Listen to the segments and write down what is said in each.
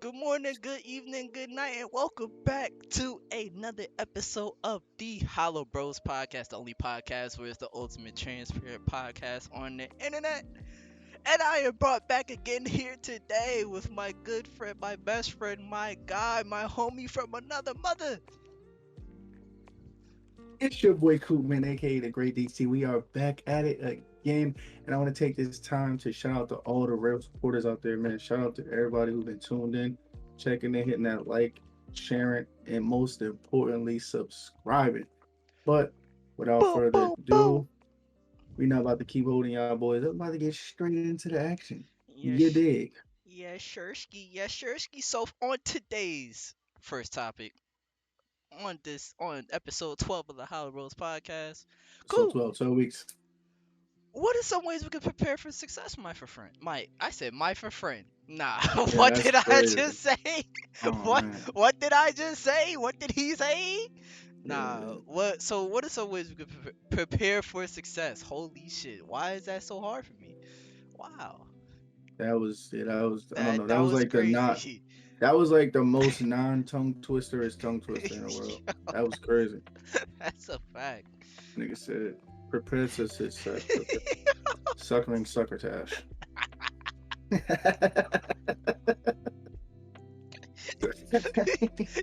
Good morning, good evening, good night, and welcome back to another episode of the HoloBros podcast, the only podcast where it's the ultimate transparent podcast on the internet. And I am brought back again here today with my good friend, my best friend, my guy, my homie from another mother. It's your boy Koopman, aka the Great DC. We are back at it again, and I want to take this time to shout out to all the real supporters out there, man. Shout out to everybody who's been tuned in, checking in, hitting that like, sharing, and most importantly, subscribing. But without Boom, further boom, boom. ado, we're not about to keep holding y'all boys. We're about to get straight into the action. You Yes, dig? yes, Shursky, yes, Shursky. So on today's first topic, on episode 12 of the HoloBros podcast, So cool. 12 weeks. What are some ways we can prepare for success, my for friend? I said my for friend. Nah, Yeah, what that's did I crazy. just say? Oh What man. what did I just say? What did he say? Nah, Yeah. what? So what are some ways we can prepare for success? Holy shit! Why is that so hard for me? Wow, I don't know. That that was was like the not crazy. that was like the most non-tongue twisterest tongue twister in the world. That was crazy. That's a fact. Nigga said prepare to success, suckling succotash.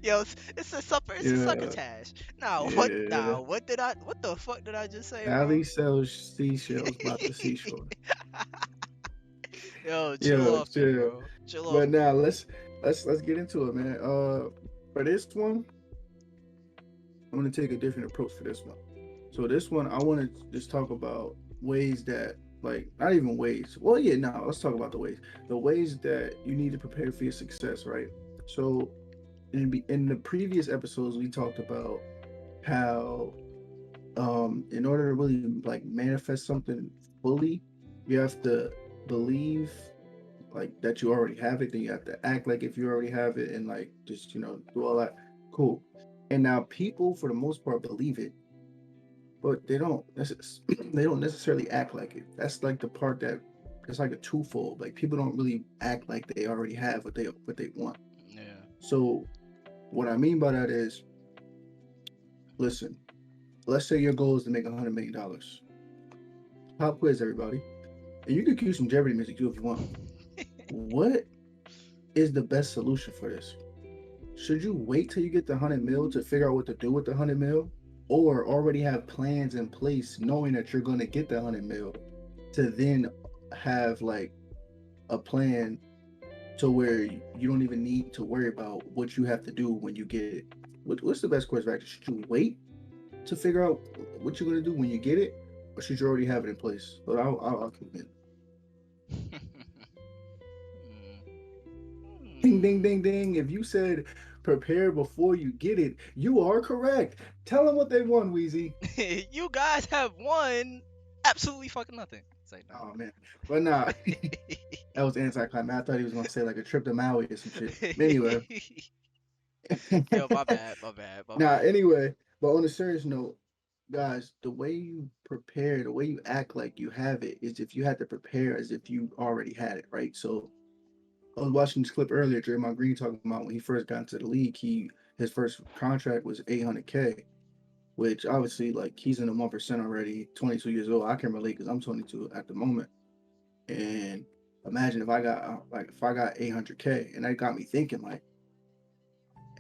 Yo, it's a supper. It's a Yeah, succotash. Now what? yeah. Now what did I? What the fuck did I just say, bro? Alley sells seashells by the seashore. Yo, chill Yeah, off me, chill. bro. Chill off But me. now let's get into it, man. For this one, I'm gonna take a different approach for this one. So this one, I want to just talk about ways that, like, not even ways. Well, yeah, no, let's talk about the ways. The ways that you need to prepare for your success, right? So in the previous episodes, we talked about how, in order to really like manifest something fully, you have to believe like that you already have it. Then you have to act like if you already have it, and like just do all that. Cool. And now people, for the most part, believe it, but they don't they don't necessarily act like it. That's like the part that it's like a twofold. Like people don't really act like they already have what they want. Yeah. So what I mean by that is, listen, let's say your goal is to make $100 million. Pop quiz, everybody, and you can cue some Jeopardy music too if you want. What is the best solution for this? Should you wait till you get the 100 mil to figure out what to do with the 100 mil, or already have plans in place knowing that you're going to get the 100 mil to then have like a plan to where you don't even need to worry about what you have to do when you get it? What's the best course of action? Should you wait to figure out what you're going to do when you get it, or should you already have it in place? But I'll commit. Ding, ding, ding, ding. If you said prepare before you get it, you are correct. Tell them what they won, Wheezy. You guys have won absolutely fucking nothing. Say no. Oh man, but nah, that was anticlimactic. I thought he was gonna say like a trip to Maui or some shit. Anyway, Yo, my bad, my bad, my nah. bad. Anyway, but on a serious note, guys, the way you prepare, the way you act like you have it, is if you had to prepare as if you already had it, right? So I was watching this clip earlier, Draymond Green talking about when he first got into the league, his first contract was 800K, which obviously like he's in the 1% already, 22 years old. I can relate because I'm 22 at the moment. And imagine if I got 800K, and that got me thinking like,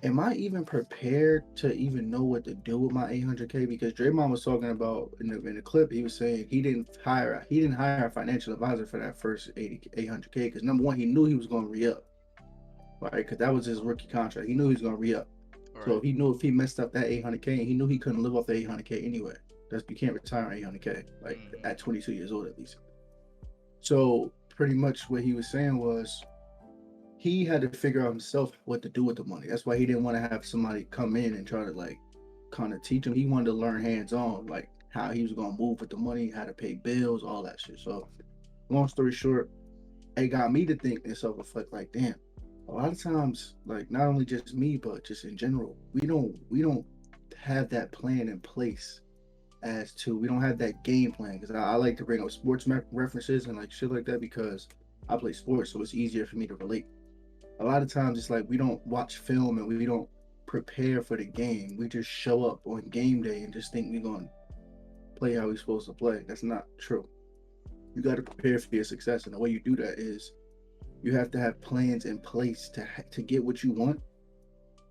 am I even prepared to even know what to do with my 800K? Because Draymond was talking about in the clip, he was saying he didn't hire a financial advisor for that first 800K because number one, he knew he was going to re up, right? Because that was his rookie contract. He knew he was going to re up. So Right. he knew if he messed up that 800K, and he knew he couldn't live off the 800K anyway. You can't retire on 800K like Hmm. at 22 years old at least. So pretty much what he was saying was he had to figure out himself what to do with the money. That's why he didn't want to have somebody come in and try to like kind of teach him. He wanted to learn hands on, like how he was gonna move with the money, how to pay bills, all that shit. So long story short, it got me to think and self reflect like, damn, a lot of times, like not only just me, but just in general, we don't have that plan in place as to we don't have that game plan because I like to bring up sports references and like shit like that because I play sports, so it's easier for me to relate. A lot of times it's like we don't watch film and we don't prepare for the game. We just show up on game day and just think we're going to play how we're supposed to play. That's not true. You got to prepare for your success, and the way you do that is you have to have plans in place to get what you want,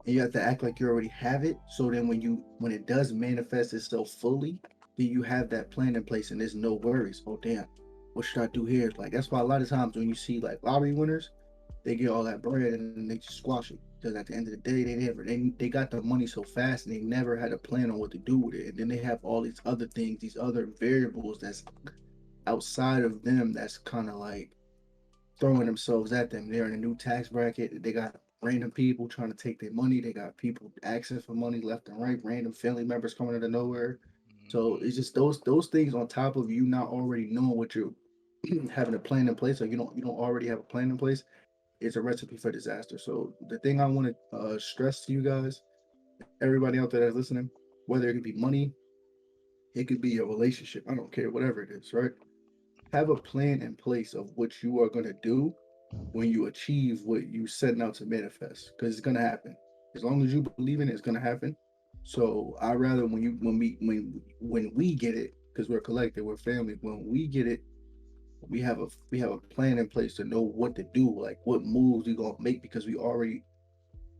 and you have to act like you already have it. So then when it does manifest itself fully, then you have that plan in place, and there's no worries. Oh damn, what should I do here? Like that's why a lot of times when you see like lottery winners, they get all that bread and then they just squash it because at the end of the day they got the money so fast and they never had a plan on what to do with it, and then they have all these other things, these other variables that's outside of them that's kind of like throwing themselves at them. They're in a new tax bracket. They got random people trying to take their money. They got people asking for money left and right. Random family members coming out of nowhere. So Hmm. it's just those things on top of you not already knowing what you're having a plan in place, or you don't already have a plan in place. It's a recipe for disaster. So the thing I want to stress to you guys, everybody out there that's listening, whether it could be money, it could be a relationship. I don't care, whatever it is, right? Have a plan in place of what you are going to do when you achieve what you setting out to manifest, because it's going to happen. As long as you believe in it, it's going to happen. So I rather when we get it, because we're collective, we're family. When we get it, we have a plan in place to know what to do, like what moves we gonna make, because we already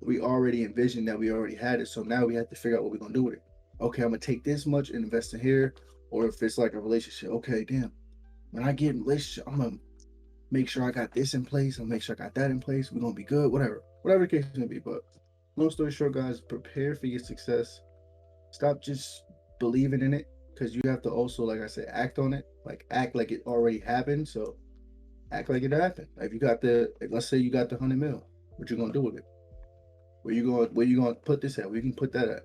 envisioned that, we already had it. So now we have to figure out what we're gonna do with it. Okay, I'm gonna take this much and invest in here. Or if it's like a relationship, okay, damn, when I get in a relationship, I'm gonna make sure I got this in place. I'll make sure I got that in place. We're gonna be good, whatever the case may be. But long story short, guys, prepare for your success. Stop just believing in it, because you have to also, like I said, act on it. Like act like it already happened. So act like it happened. Like if you got let's say you got the 100 mil, what you gonna do with it? Where you gonna put this at? Where you can put that at?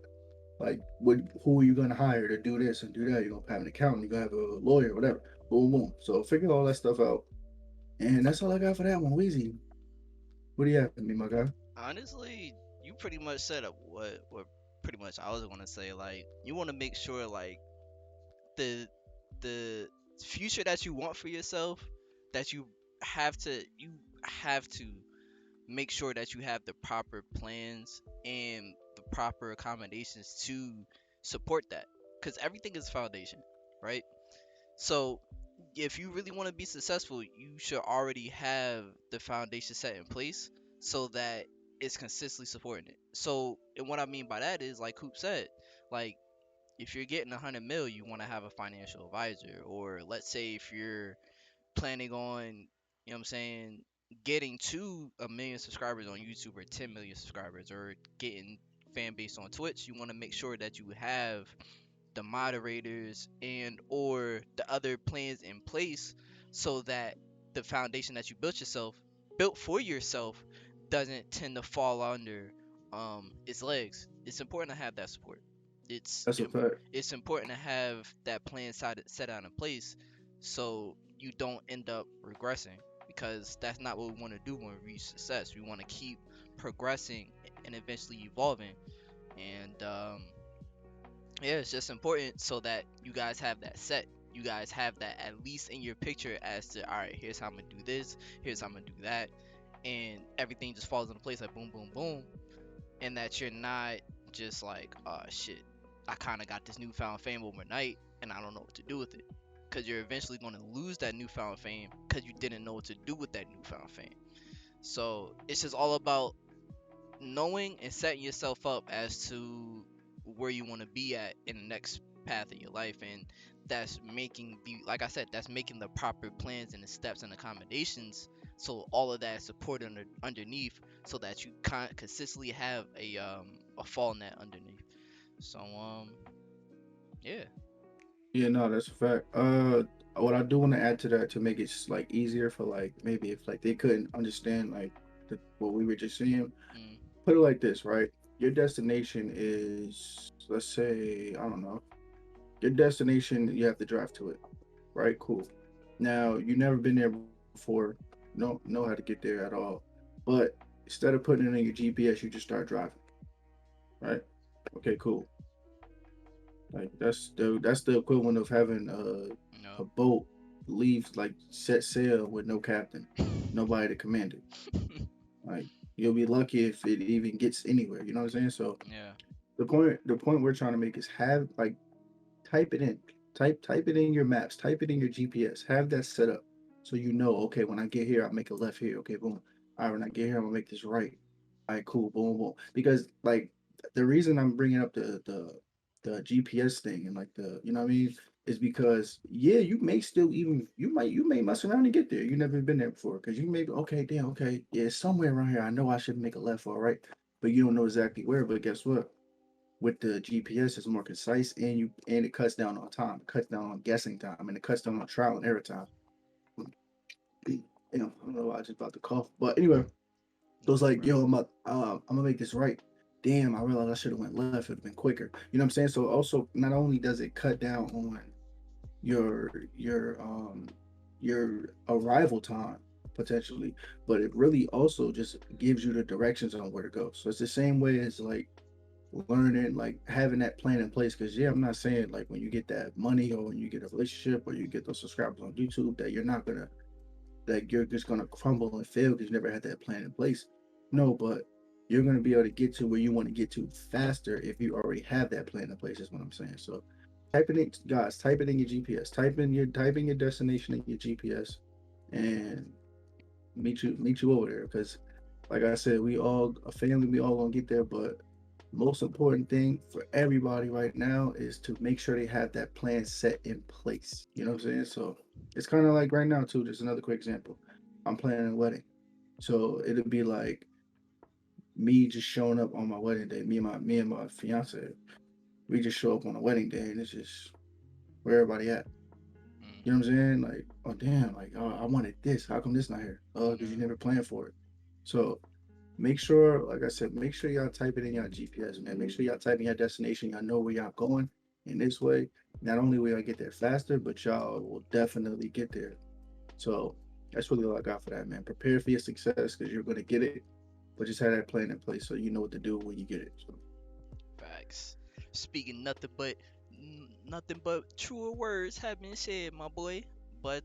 Like who are you gonna hire to do this and do that? You're gonna have an accountant. You're gonna have a lawyer, whatever. Boom, boom. So figure all that stuff out. And that's all I got for that one. Weezy, what do you have for me, my guy? Honestly, you pretty much said up what pretty much I was gonna say. Like, you want to make sure like the the future that you want for yourself, that you have to make sure that you have the proper plans and the proper accommodations to support that, because everything is foundation, right? So if you really want to be successful, you should already have the foundation set in place so that it's consistently supporting it. So, and what I mean by that is, like Coop said, like if you're getting 100 mil, you want to have a financial advisor. Or let's say if you're planning on, you know what I'm saying, getting to a million subscribers on YouTube, or 10 million subscribers, or getting fan base on Twitch, you want to make sure that you have the moderators and or the other plans in place, so that the foundation that you built for yourself doesn't tend to fall under its legs. It's important to have that support. it's That's a fact. it's important to have that plan set out in place, so you don't end up regressing, because that's not what we want to do when we reach success. We want to keep progressing and eventually evolving. And yeah, it's just important so that you guys have that set. You guys have that at least in your picture as to, all right, here's how I'm gonna do this, here's how I'm gonna do that, and everything just falls into place like boom, boom, boom. And that you're not just like, oh shit, I kind of got this newfound fame overnight and I don't know what to do with it. Because you're eventually going to lose that newfound fame because you didn't know what to do with that newfound fame. So it's just all about knowing and setting yourself up as to where you want to be at in the next path of your life. And that's making the, like I said, that's making the proper plans and the steps and accommodations, so all of that is supported underneath, so that you consistently have a fall net underneath. So yeah. Yeah, no, that's a fact. What I do want to add to that to make it like easier for like maybe if like they couldn't understand like what we were just saying, Mm, put it like this, right? Your destination is, let's say, I don't know, your destination, you have to drive to it, right? Cool. Now you never been there before, don't know how to get there at all, but instead of putting it in your GPS, you just start driving, right? Okay, cool. Like that's the equivalent of having a no. boat leave, like set sail with no captain, nobody to command it. Like You'll be lucky if it even gets anywhere. You know what I'm saying? So Yeah. the point we're trying to make is have like type it in. Type it in your maps, type it in your GPS, have that set up so you know, okay, when I get here, I'll make a left here. Okay, boom. All right, when I get here, I'm gonna make this right. All right, cool, boom, boom. Because like the reason I'm bringing up the GPS thing and like the you know what I mean is because yeah, you may still even you may mess around and get there. You never been there before because you may be okay, damn, okay, yeah, it's somewhere around here. I know I should make a left or right, but you don't know exactly where. But guess what? With the GPS it's more concise and it cuts down on time, it cuts down on guessing time, and it cuts down on trial and error time. I don't know why I just about to cough, but anyway, so it's Nah, like, bro. yo, I'm gonna make this right. Damn, I realized I should have went left. It'd have been quicker. You know what I'm saying? So also, not only does it cut down on your arrival time potentially, but it really also just gives you the directions on where to go. So it's the same way as like learning, like having that plan in place. Because yeah, I'm not saying like when you get that money or when you get a relationship or you get those subscribers on YouTube that you're not gonna that you're just gonna crumble and fail because you never had that plan in place. No, but you're gonna be able to get to where you want to get to faster if you already have that plan in place. Is what I'm saying. So type it in, guys. Type it in your GPS. Type in your destination in your GPS, and meet you over there. Because like I said, we all a family. We all gonna get there, but most important thing for everybody right now is to make sure they have that plan set in place. You know what I'm saying? So it's kind of like right now too. Just another quick example. I'm planning a wedding, so it'll be like me just showing up on my wedding day. Me and my fiance, we just show up on a wedding day, and it's just where everybody at. You know what I'm saying? Like, oh damn, like oh, I wanted this. How come this not here? Oh, because you Mm-hmm. never planned for it. So make sure, like I said, make sure y'all type it in your GPS, man. Make sure y'all type in your destination. Y'all know where y'all going. In this way, not only will y'all get there faster, but y'all will definitely get there. So that's really all I got for that, man. Prepare for your success because you're gonna get it, but just have that plan in place so you know what to do when you get it. So Facts. Speaking nothing but truer words have been said, my boy. But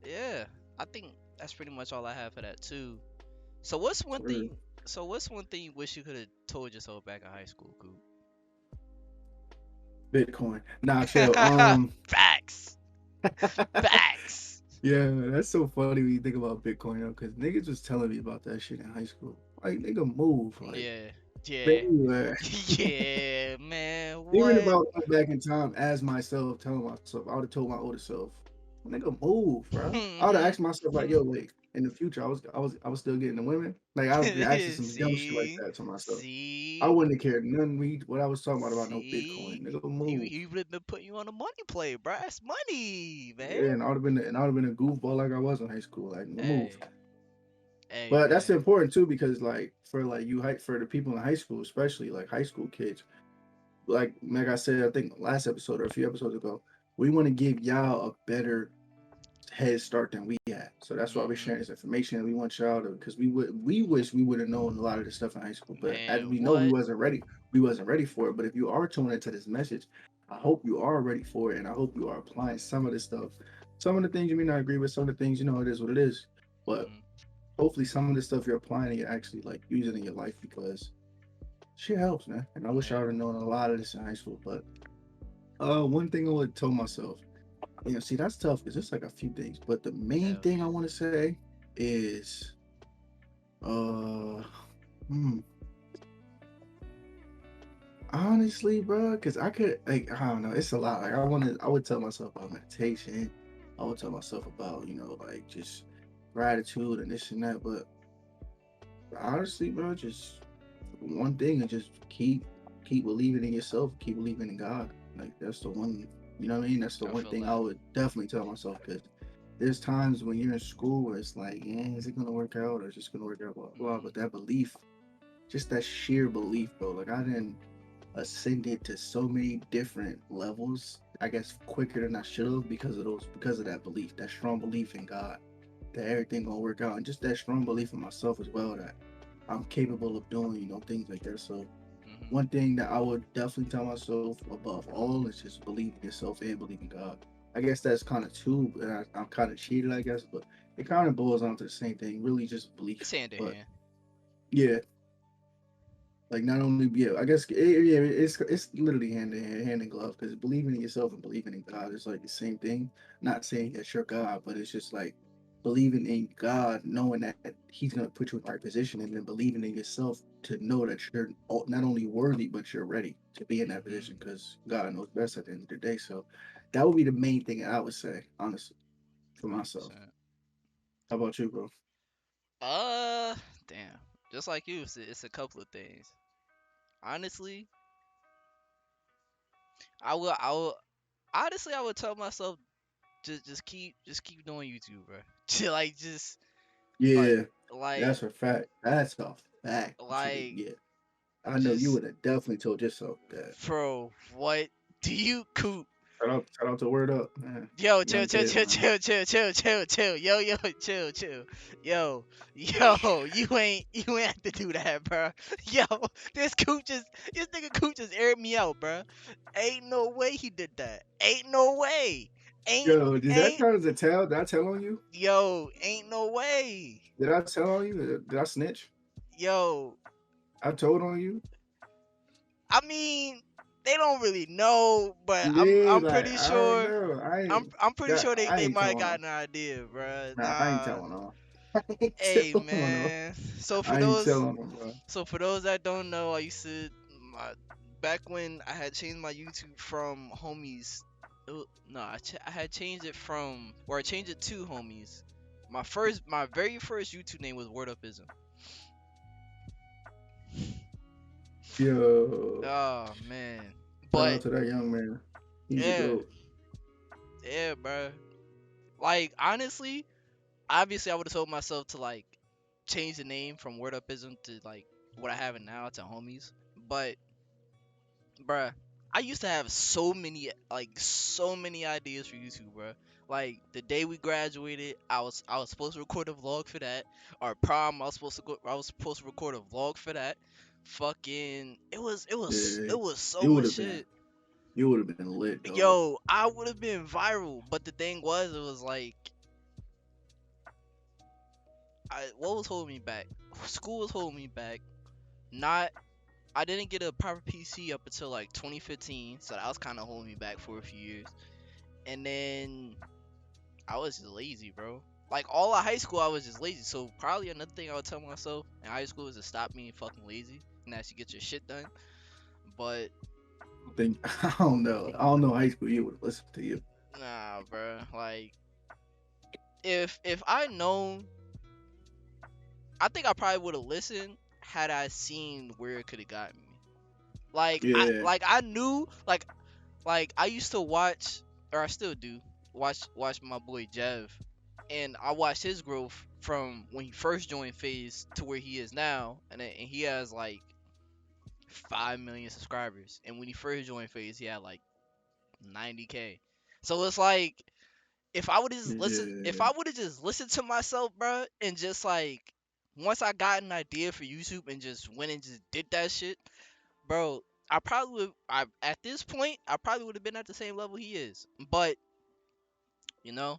yeah, I think that's pretty much all I have for that too. So what's one word. thing? So what's one thing you wish you could have told yourself back in high school, Bitcoin. Nah, chill. Coop? Facts. Facts. Yeah, that's so funny when you think about Bitcoin, because niggas was telling me about that shit in high school. Like, nigga, move. Like, Yeah. Yeah. baby. Yeah, man. Even What? if I went back in time as myself, telling myself, I would have told my older self, "Nigga, move, bro." I would have asked myself like, "Yo, wait." In the future, I was still getting the women. Like I was asking some dumb shit like See, that to myself. I see, wouldn't have cared none. What I was talking about no Bitcoin. see. Nigga, He move. he would have been putting you on a money play, bruh. That's money, man. Yeah, and I would have been a goofball like I was in high school. Like, nigga, move. Hey, hey, But that's man. important too because like for like for the people in high school, especially like high school kids, like I said, I think last episode or a few episodes ago, we want to give y'all a better head start than we had. So that's why we're Mm-hmm. sharing this information. We want y'all to because we wish we would have known a lot of this stuff in high school, but as Man, we know, we what? wasn't ready. We wasn't ready for it. But if you are tuning into this message, I hope you are ready for it, and I hope you are applying some of this stuff. Some of the things you may not agree with, some of the things it is what it is. But Mm-hmm. hopefully, some of the stuff you're applying and you're actually like using in your life because shit helps, man. And I wish I Yeah. would have known a lot of this in high school. But one thing I would tell myself, see, that's tough because it's like a few things. But the main Hell thing I yeah. want to say is, uh, hmm, honestly, bro, because I could, like, I don't know, it's a lot. Like, I would tell myself about meditation. I would tell myself about, like just gratitude and this and that. But honestly, bro, just one thing and just keep believing in yourself, keep believing in God. Like that's the one, you know what I mean? That's the I one feel thing I that. would definitely tell myself because there's times when you're in school where it's like, yeah, is it gonna work out or is it gonna work out? Blah blah. Mm-hmm. But that belief, just that sheer belief, bro. Like I didn't ascended to so many different levels. I guess quicker than I should have because of that belief, that strong belief in God, that everything gonna work out, and just that strong belief in myself as well that I'm capable of doing, things like that. So Mm-hmm. one thing that I would definitely tell myself above all is just believe in yourself and believe in God. I guess that's kind of two, but I'm kind of cheated, I guess. But it kind of boils down to the same thing, really just It's belief. hand in But hand. yeah, like not only yeah, I guess yeah, it's literally hand in glove because believing in yourself and believing in God is like the same thing. Not saying that you're God, but it's just like believing in God, knowing that He's gonna put you in the right position, and then believing in yourself to know that you're not only worthy but you're ready to be in that Mm-hmm. position because God knows best at the end of the day. So that would be the main thing I would say, honestly, for myself. 100%. How about you, bro? Uh, damn. Just like you, it's a couple of things. Honestly, I would tell myself just keep doing YouTube, bro. Like just like Yeah, like that's a fact. That's a fact. like Yeah, I know you just would have definitely told yourself that. bro, what do you coop? Shout out to Word Up, man. Yo, chill, Young chill, kid, chill, man. chill, chill, chill, chill, chill. Yo, chill, chill. Yo, you ain't have to do that, bro. Yo, this nigga Coop just aired me out, bro. Ain't no way he did that. Ain't no way. Ain't, Yo, did that ain't, count as a tell? Did I tell on you? yo, ain't no way. Did I tell on you? Did I snitch? Yo, I told on you. I mean, they don't really know, but Yeah, I'm like pretty I don't sure. know. I'm pretty sure I they ain't might have telling on. gotten an idea, bro. Nah, I ain't Nah. telling on. I ain't Hey telling on. man. So for I ain't those telling on, bro. so for those that don't know, I used to my back when I had changed my YouTube from homies. No, I had changed it from or I changed it to homies. My very first YouTube name was Word Upism. Yo, Oh man. shout But out to that young man. He's a yeah, goat. yeah, bro. Like honestly, obviously I would have told myself to like change the name from Word Upism to like what I have it now to homies. But bruh, I used to have so many ideas for YouTube, bruh. Like the day we graduated, I was supposed to record a vlog for that. Our prom, I was supposed to record a vlog for that. Fucking, Yeah, it was so you would much have been. shit. You would have been lit, dog. Yo, I would have been viral, but the thing was, it was like, what was holding me back? School was holding me back. Not I didn't get a proper PC up until like 2015, so that was kind of holding me back for a few years. And then I was just lazy, bro. Like all of high school, I was just lazy. So probably another thing I would tell myself in high school is to stop being fucking lazy and actually get your shit done. But Think I don't know. I don't know. High school, you would have listened to you. nah, bro. Like if I known, I think I probably would have listened had I seen where it could have gotten me. Yeah, I knew like I used to watch, or I still do, watch my boy Jev, and I watched his growth from when he first joined Phase to where he is now, and he has like 5 million subscribers, and when he first joined Phase, he had like 90K. So it's like if yeah. I would have just listened to myself, bro, and just like once I got an idea for YouTube and just went and just did that shit, bro, I probably would. I At this point, I probably would have been at the same level he is. But you know,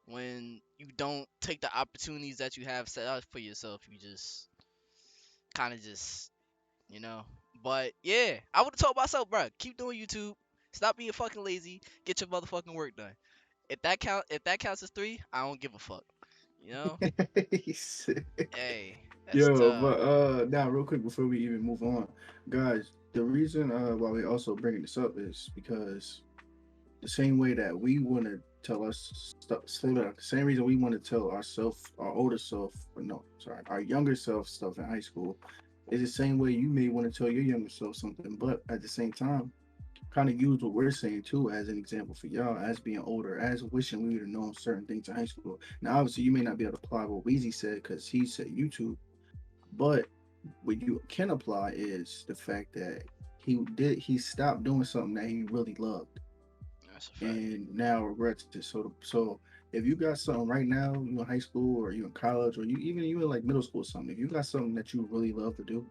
when you don't take the opportunities that you have set out for yourself, you just kind of just you know. But yeah, I would have told myself, bro, keep doing YouTube. Stop being fucking lazy. Get your motherfucking work done. If that counts as three, I don't give a fuck. You know? Hey, that's Yo, tough. but now real quick before we even move on, guys, the reason why we also bringing this up is because the same way that we want to tell us stuff, the same reason we want to tell ourself, our older self, or no, sorry, our younger self stuff in high school, is the same way you may want to tell your younger self something, but at the same time, kind of use what we're saying too as an example for y'all as being older, as wishing we would have known certain things in high school. Now, obviously, you may not be able to apply what Weezy said because he said YouTube, but what you can apply is the fact that he stopped doing something that he really loved That's a fact. and now regrets it. So if you got something right now, you in high school or you in college or you in like middle school or something, if you got something that you really love to do,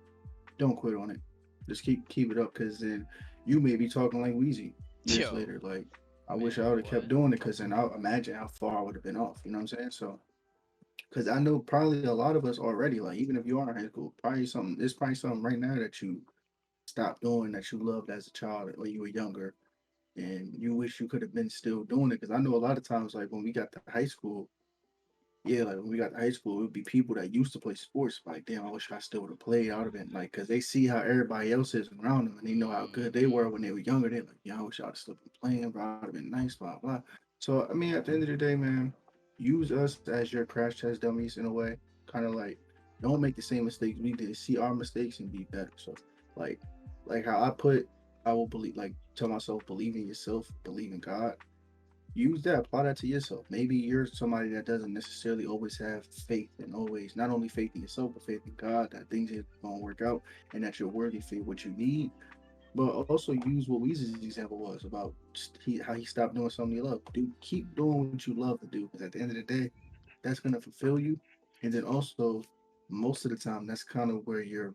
don't quit on it. Just keep it up because then you may be talking like Wheezy years Yo, later. Like I wish I man, would have kept what? doing it because then I'll imagine how far I would have been off. You know what I'm saying? So Because I know probably a lot of us already, like even if you are in high school, probably something. There's probably something right now that you stopped doing that you loved as a child or you were younger, and you wish you could have been still doing it. Because I know a lot of times, like when we got to high school, yeah, like when we got to high school, it would be people that used to play sports. Like, damn, I wish I still would have played. I would have been like, because they see how everybody else is around them, and they know how good they Mm-hmm. were when they were younger. They're like, yeah, I wish I would have still been playing, bro. I'd have been nice, blah blah. So I mean, at the end of the day, man, use us as your crash test dummies in a way. Kind of like, don't make the same mistakes we did. See our mistakes and be better. So, like, like how I put, I will believe, like, tell myself, believe in yourself, believe in God, use that, apply that to yourself. Maybe you're somebody that doesn't necessarily always have faith and always not only faith in yourself but faith in God that things are gonna work out and that you're worthy for what you need. But also use what Weezy's example was about how he stopped doing something he loved. Do keep doing what you love to do because at the end of the day, that's gonna fulfill you. And then also, most of the time, that's kind of where your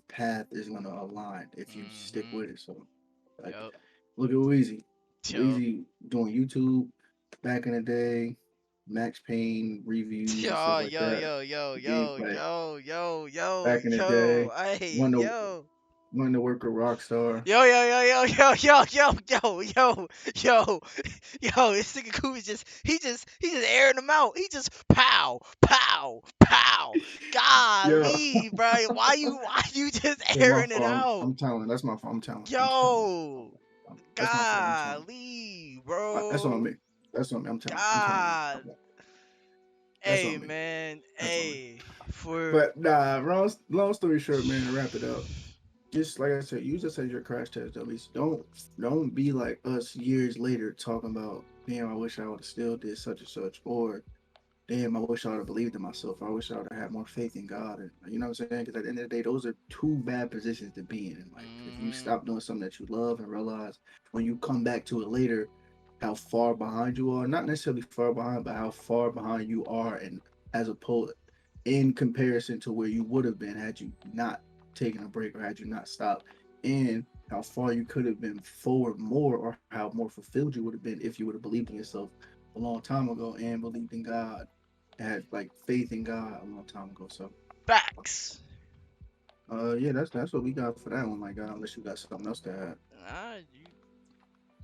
path is gonna align if you stick Mm-hmm. with it. So, like, Yep. look at Weezy. Yo. Weezy doing YouTube back in the day, Max Payne reviews and stuff Yo, like yo, that. yo, yo, The yo, gameplay yo, yo, yo, back in the yo. day. Hey, Wanted to yo. wanted to work with Rockstar. Yo, yo, yo, yo, yo, yo, yo, yo, yo, yo, yo, this nigga Coop is just airing them out. He just pow, pow, pow. Yo, Golly, bro. Why you just yeah, my airing it fault. out? I'm telling. That's my fault. I'm telling. I'm telling. Yo, That's my fault. I'm telling. golly, That's on bro. me. That's on me. I'm telling. I'm telling. God. That's Hey, on me. man. That's on me. Hey, for But nah, long story short, man, to wrap it up, just like I said, use us as your crash test dummies. Don't be like us years later talking about, damn, I wish I would have still did such and such, or damn, I wish I would have believed in myself. I wish I would have had more faith in God. And you know what I'm saying? Because at the end of the day, those are two bad positions to be in. Like if you mm-hmm. stop doing something that you love and realize when you come back to it later, how far behind you are. Not necessarily far behind, but how far behind you are, and as opposed in comparison to where you would have been had you not taken a break or had you not stopped, and how far you could have been forward more, or how more fulfilled you would have been if you would have believed in yourself a long time ago and believed in God, had like faith in God a long time ago. So, Facts. yeah, that's what we got for that one. My God, unless you got something else to add. Nah, you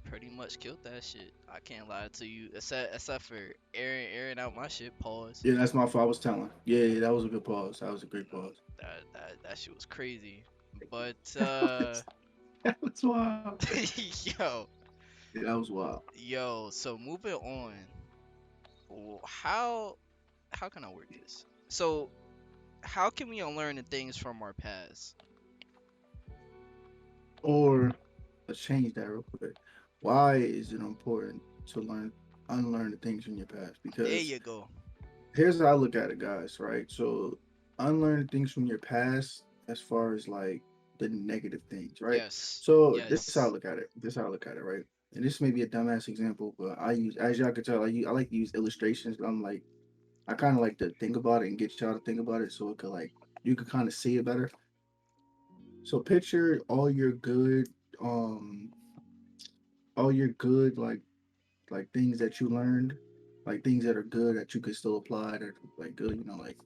pretty much killed that shit. I can't lie to you, except for airing out my shit. Pause. Yeah, that's my fault. I was telling. Yeah, yeah, that was a good pause. That was a great pause. That shit was crazy. But That was wild. yo, Yeah, that was wild. yo. So moving on. How can I work this? So how can we unlearn the things from our past? Or let's change that real quick. Why is it important to unlearn the things from your past? There Because you go. here's how I look at it, guys. Right. So unlearn the things from your past, as far as like the negative things, right? Yes. So this is how I Yes. look at it. This is how I look at it, right? And this may be a dumbass example, but I use, as y'all can tell, I like to use illustrations. I'm like, I kind of like to think about it and get y'all to think about it, so it could like you could kind of see it better. So picture um, all your good like things that you learned, like things that are good that you could still apply that are like good, like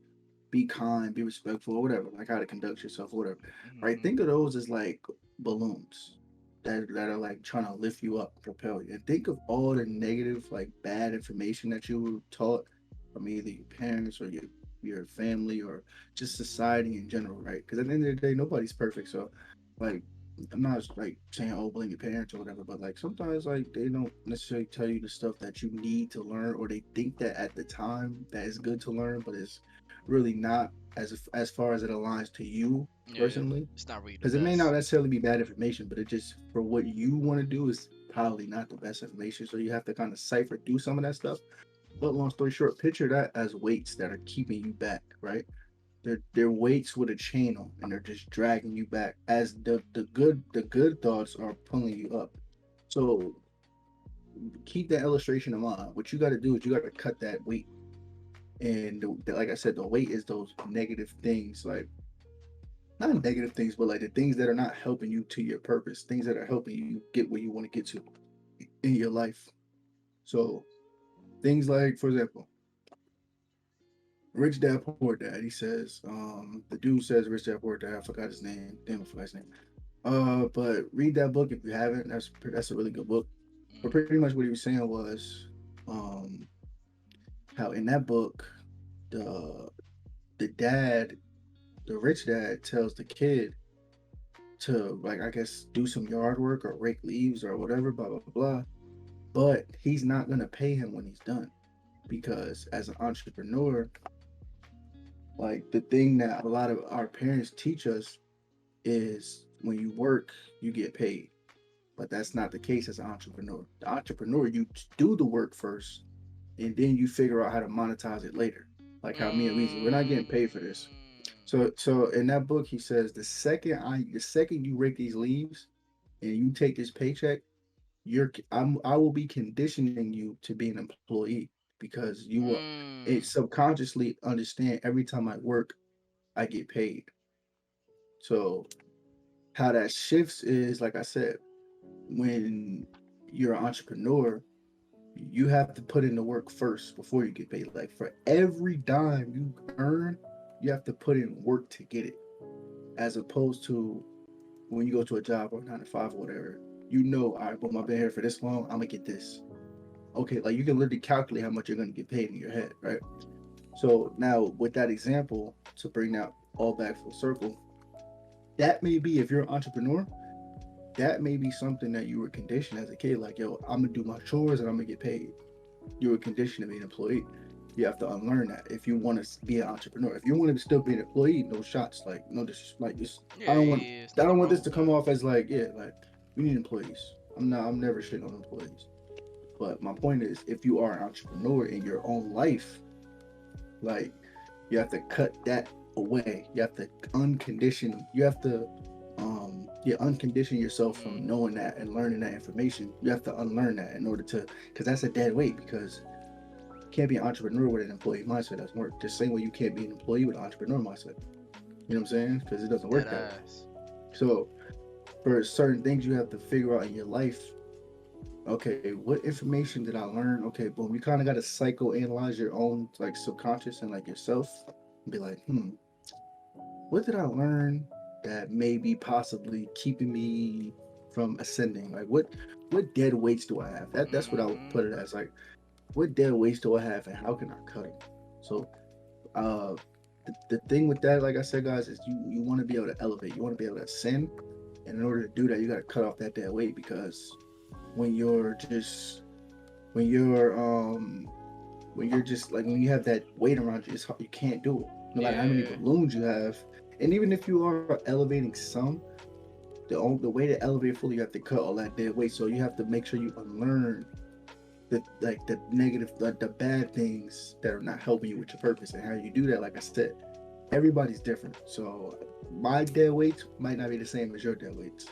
be kind, be respectful, or whatever, like how to conduct yourself, or whatever. Right? Hmm. Think of those as like balloons that are like trying to lift you up, propel you. And think of all the negative, like bad information that you were taught from either your parents or your family or just society in general, right? Because at the end of the day, nobody's perfect. So, like, I'm not like saying oh blame your parents or whatever, but like sometimes like they don't necessarily tell you the stuff that you need to learn, or they think that at the time that is good to learn, but it's really not as far as it aligns to you Yeah. personally, It's not really the because it may not best. necessarily be bad information, but it just for what you want to do is probably not the best information. So you have to kind of cipher through some of that stuff. But long story short, picture that as weights that are keeping you back, right? They're weights with a chain on, and they're just dragging you back as the good thoughts are pulling you up. So keep that illustration in mind. What you got to do is you got to cut that weight, and like I said, the weight is those negative things, like not negative things, but like the things that are not helping you to your purpose, things that are helping you get where you want to get to in your life. So things like, for example, Rich Dad Poor Dad. He says, the dude says Rich Dad Poor Dad. I forgot his name. Damn, I forgot his name. But read that book if you haven't. That's a really good book. But Mm, pretty much what he was saying was, um, how in that book, the the dad, the rich dad, tells the kid to, like, I guess do some yard work or rake leaves or whatever, blah blah blah. But he's not gonna pay him when he's done, because as an entrepreneur, like, the thing that a lot of our parents teach us is when you work, you get paid. But that's not the case as an entrepreneur. The entrepreneur, you do the work first, and then you figure out how to monetize it later. Like how me and Weezy, we're not getting paid for this. mm, So in that book, he says the second you rake these leaves and you take this paycheck, I will be conditioning you to be an employee, because you will it mm, subconsciously understand every time I work, I get paid. So how that shifts is, like I said, when you're an entrepreneur, you have to put in the work first before you get paid. Like, for every dime you earn, you have to put in work to get it. As opposed to when you go to a job or 9 to 5 or whatever, all right, boom, I've been here for this long, I'm gonna get this. Okay, like, you can literally calculate how much you're gonna get paid in your head, right? So now with that example, to bring that all back full circle, that may be, if you're an entrepreneur, that may be something that you were conditioned as a kid, like, yo, I'm gonna do my chores and I'm gonna get paid. You were conditioned to be an employee. You have to unlearn that if you want to be an entrepreneur. If you want to still be an employee, no shots, like, no, this, like, this. yeah, yeah, yeah, it's I nothing don't want wrong this with to come that. off as like, yeah, like, we need employees. I'm never shitting on employees. But my point is, if you are an entrepreneur in your own life, like, you have to cut that away. You have to uncondition. You have to, yeah, uncondition yourself from Mm, knowing that and learning that information. You have to unlearn that in order to, because that's a dead weight. Because you can't be an entrepreneur with an employee mindset. Doesn't work. The same way you can't be an employee with an entrepreneur mindset. You know what I'm saying? Because it doesn't that work that way. ass. So for certain things, you have to figure out in your life. Okay, what information did I learn? Okay, boom. You kind of got to psychoanalyze your own, like, subconscious and, like, yourself, and be like, what did I learn that may be possibly keeping me from ascending? Like, what dead weights do I have? That's what I would Mm-hmm. put it as. Like, what dead weights do I have, and how can I cut them? So, uh, the thing with that, like I said, guys, is you want to be able to elevate. You want to be able to ascend, and in order to do that, you got to cut off that dead weight, because when you're just when you're just like, when you have that weight around you, it's hard, you can't do it. No matter how many Yeah. balloons you have, and even if you are elevating some, the way to elevate fully, you have to cut all that dead weight. So you have to make sure you unlearn the negative, the bad things that are not helping you with your purpose. And how you do that, like I said, everybody's different. So my dead weights might not be the same as your dead weights,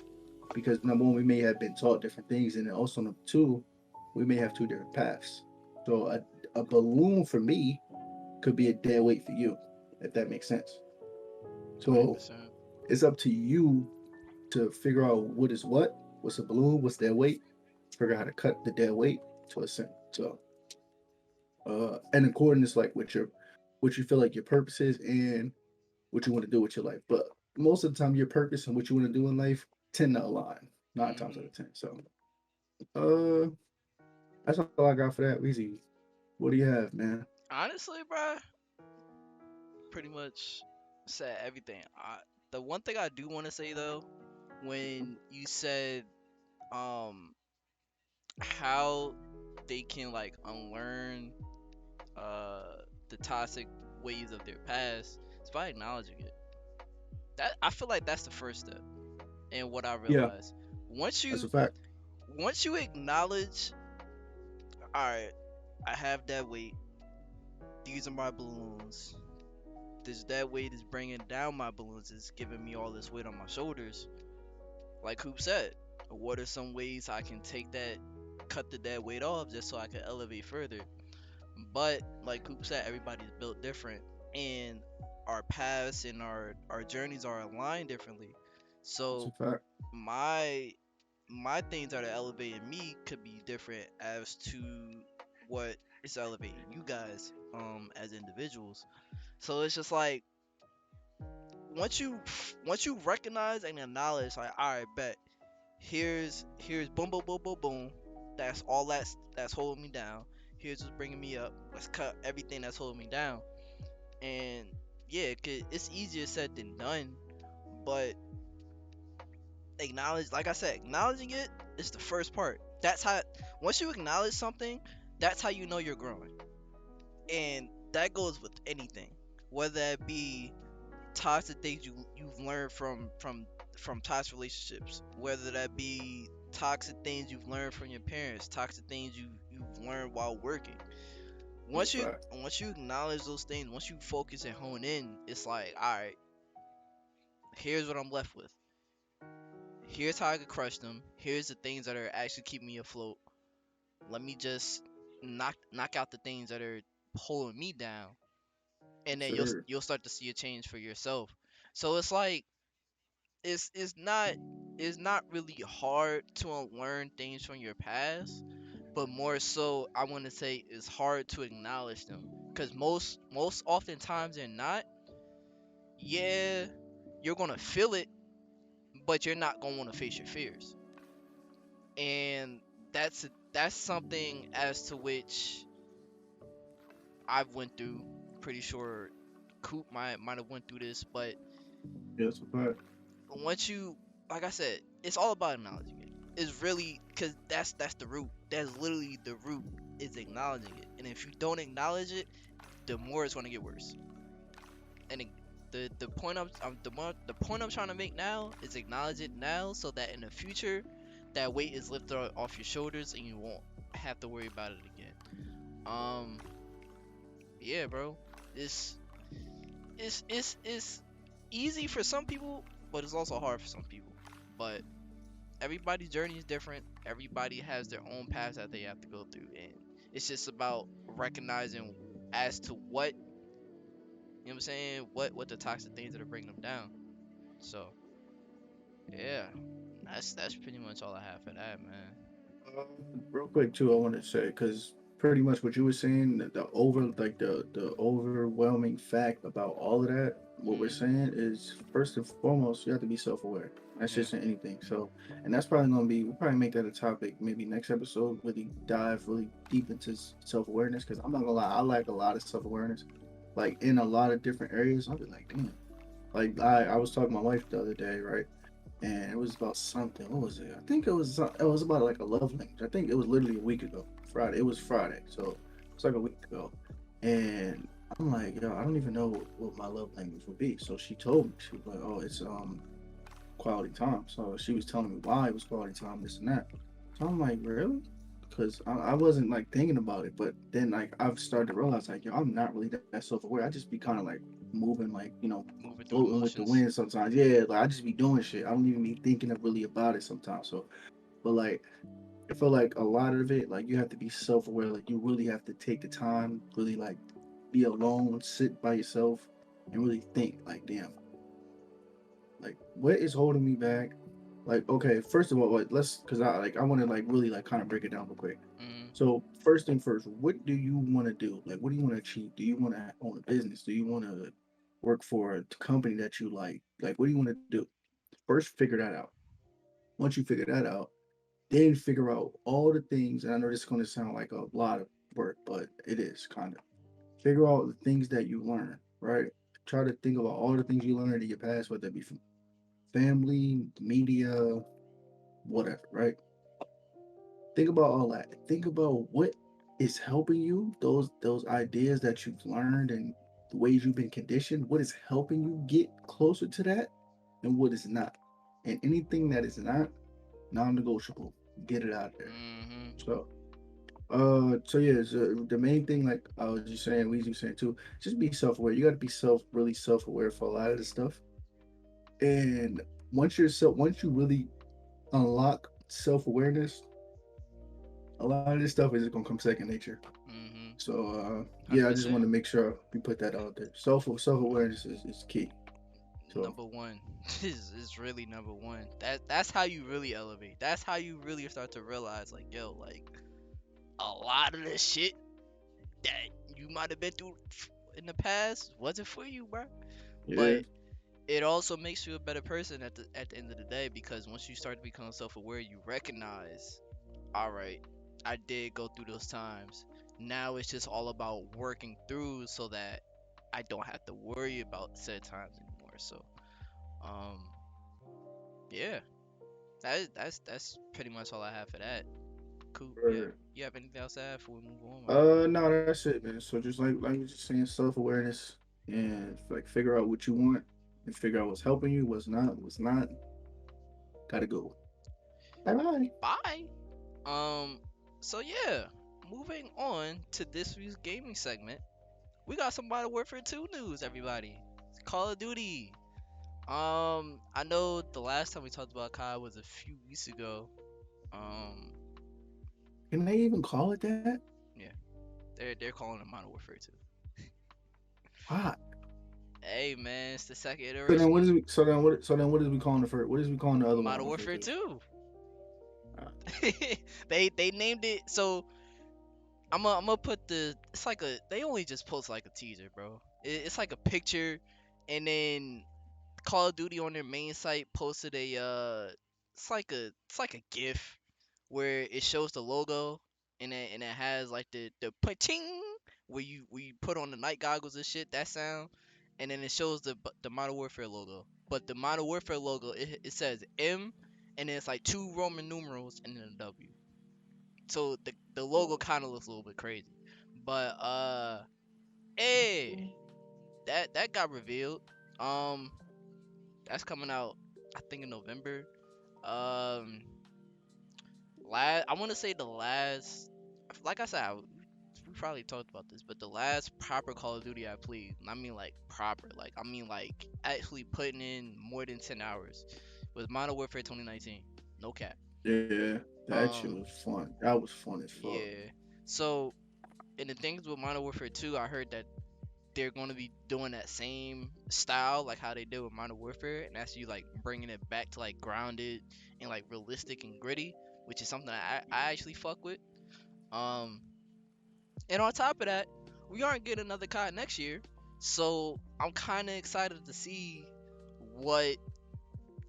because number one, we may have been taught different things, and then also number two, we may have two different paths. So a balloon for me could be a dead weight for you, if that makes sense. So 100%. it's up to you to figure out what is what's a balloon, what's their weight, figure out how to cut the dead weight to a cent. So in accordance, like, with your, what you feel like your purpose is, and what you want to do with your life. But most of the time, your purpose and what you want to do in life tend to align 9 times out Mm-hmm. of 10. So uh that's all I got for that. Weezy, what do you have, man? Honestly, bro, pretty much said everything. The one thing I do want to say though, when you said um how they can like unlearn the toxic ways of their past, it's by acknowledging it. That I feel like that's the first step. And what I Yeah, realized, once that's a you fact. once you acknowledge, all right, I have that weight. These are my balloons. This that weight is bringing down my balloons. It's giving me all this weight on my shoulders. Like Coop said, what are some ways I can take that, cut the dead weight off, just so I can elevate further? But like Coop said, everybody's built different, and our paths and our journeys are aligned differently. That's a So fact. my my things that are elevating me could be different as to what it's elevating you guys as individuals. So it's just like once you once you recognize and acknowledge like all right bet here's boom boom boom boom boom, that's all that's holding me down, here's what's bringing me up, let's cut everything that's holding me down. And yeah, it's easier said than done, but acknowledge, like I said, acknowledging it is the first part. That's how, once you acknowledge something, that's how you know you're growing. And that goes with anything, whether it be toxic things you've learned from toxic relationships, whether that be toxic things you've learned from your parents, toxic things you've learned while working. That's Once a you fact. once you acknowledge those things, once you focus and hone in, it's like, all right, here's what I'm left with. Here's how I could crush them. Here's the things that are actually keeping me afloat. Let me just knock out the things that are holding me down, and then Sure. you'll start to see a change for yourself. So it's like it's not really hard to unlearn things from your past, but more so I want to say it's hard to acknowledge them, because most oftentimes they're not. Yeah, you're gonna feel it, but you're not gonna want to face your fears, and that's something as to which I've went through. Pretty sure Coop might have went through this, but Yeah, that's a fact. once you, like I said, it's all about acknowledging it. It's really because that's the root. That's literally the root, is acknowledging it. And if you don't acknowledge it, the more it's gonna get worse. And the point the point I'm trying to make now is acknowledge it now, so that in the future, that weight is lifted off your shoulders and you won't have to worry about it again. Um, yeah, bro, it's it's easy for some people, but it's also hard for some people. But everybody's journey is different. Everybody has their own paths that they have to go through, and it's just about recognizing as to what, you know what I'm saying, what the toxic things that are bringing them down. So yeah, that's pretty much all I have for that, man. Uh, Real quick too, I want to say because pretty much what you were saying, the overwhelming fact about all of that, what we're Hmm. saying is first and foremost, you have to be self-aware. That's Yeah. just in anything. So, and that's probably gonna be we'll probably make that a topic maybe next episode. Really dive really deep into self-awareness because I'm not gonna lie, I lack a lot of self-awareness, like in a lot of different areas. I'll be like, damn. Like I was talking to my wife the other day, right? And it was about something. What was it? I think it was about like a love language. I think it was literally a week ago. Friday. It was Friday, so it's like a week ago. And I'm like, yo, I don't even know what my love language would be. So she told me. She was like, oh, it's quality time. So she was telling me why it was quality time, this and that. So I'm like, really? Because I wasn't like thinking about it, but then like I've started to realize like, yo, I'm not really that self-aware. I just be kind of like moving like Moving through floating with the emotions. wind sometimes. Yeah, like I just be doing shit. I don't even be thinking of really about it sometimes. So, but like I feel like a lot of it, like you have to be self-aware. Like you really have to take the time, really like be alone, sit by yourself, and really think. Like, damn, like what is holding me back? Like, okay, first of all, like, let's because I want to like really like kind of break it down real quick. Hmm. So first thing first, what do you want to do? Like, what do you want to achieve? Do you want to own a business? Do you want to work for a company that you like? Like, what do you want to do? First, figure that out. Once you figure that out, then figure out all the things. And I know this is going to sound like a lot of work, but it is kind of. Figure out the things that you learn, right? Try to think about all the things you learned in your past, whether it be from family, media, whatever, right? Think about all that. Think about what is helping you, those ideas that you've learned and the ways you've been conditioned, what is helping you get closer to that and what is not. And anything that is not non-negotiable, get it out of there. Hmm. So so yeah, so the main thing, like I was just saying, we just saying too, just be self-aware. You got to be really self-aware for a lot of this stuff. And once you really unlock self-awareness, a lot of this stuff is just gonna come second nature. Hmm. So yeah, I just want 100%. to make sure we put that out there. Self awareness is key. So Number one is really number one. That's how you really elevate. That's how you really start to realize, like, yo, like a lot of this shit that you might have been through in the past wasn't for you, bro. Yeah. But it also makes you a better person at the end of the day, because once you start to become self-aware, you recognize, all right, I did go through those times. Now it's just all about working through so that I don't have to worry about said times anymore. So, um, yeah, that's pretty much all I have for that. Cool. Yeah, Right. you have anything else to add before we move on, man? No, that's it, man. So just like we just saying, self awareness and like figure out what you want and figure out what's helping you, what's not. Gotta go. Bye bye. Bye. Um, so yeah, moving on to this week's gaming segment, we got some Modern Warfare 2 news, everybody. Call of Duty. I know the last time we talked about COD was a few weeks ago. Um, Can they even call it that? yeah, they're calling it Modern Warfare 2. Why? Hey man, it's the second So then iteration what of is we? So then what is we calling the first? What is we calling the other Modern Modern Warfare Warfare two? 2. Uh, They named it so. I'm gonna put the. It's like a. They only just post like a teaser, bro. It's like a picture, and then Call of Duty on their main site posted a it's like a GIF where it shows the logo, and it has like the pa-ting where you put on the night goggles and shit, that sound, and then it shows the Modern Warfare logo. But the Modern Warfare logo, it says M, and then it's like two Roman numerals and then a W. So the logo kind of looks a little bit crazy. But hey, that got revealed. Um that's coming out, I think, in November. Um, I want to say the last, like I said, we probably talked about this, but the last proper Call of Duty I played, and I mean like proper, like I mean like actually putting in more than 10 hours, was Modern Warfare 2019. No cap. yeah, that shit Um, was fun. That was fun as fuck. yeah. So, and the things with Modern Warfare 2, I heard that they're going to be doing that same style like how they did with Modern Warfare, and that's you like bringing it back to like grounded and like realistic and gritty, which is something I actually fuck with. Um, and on top of that, we aren't getting another COD next year, so I'm kind of excited to see what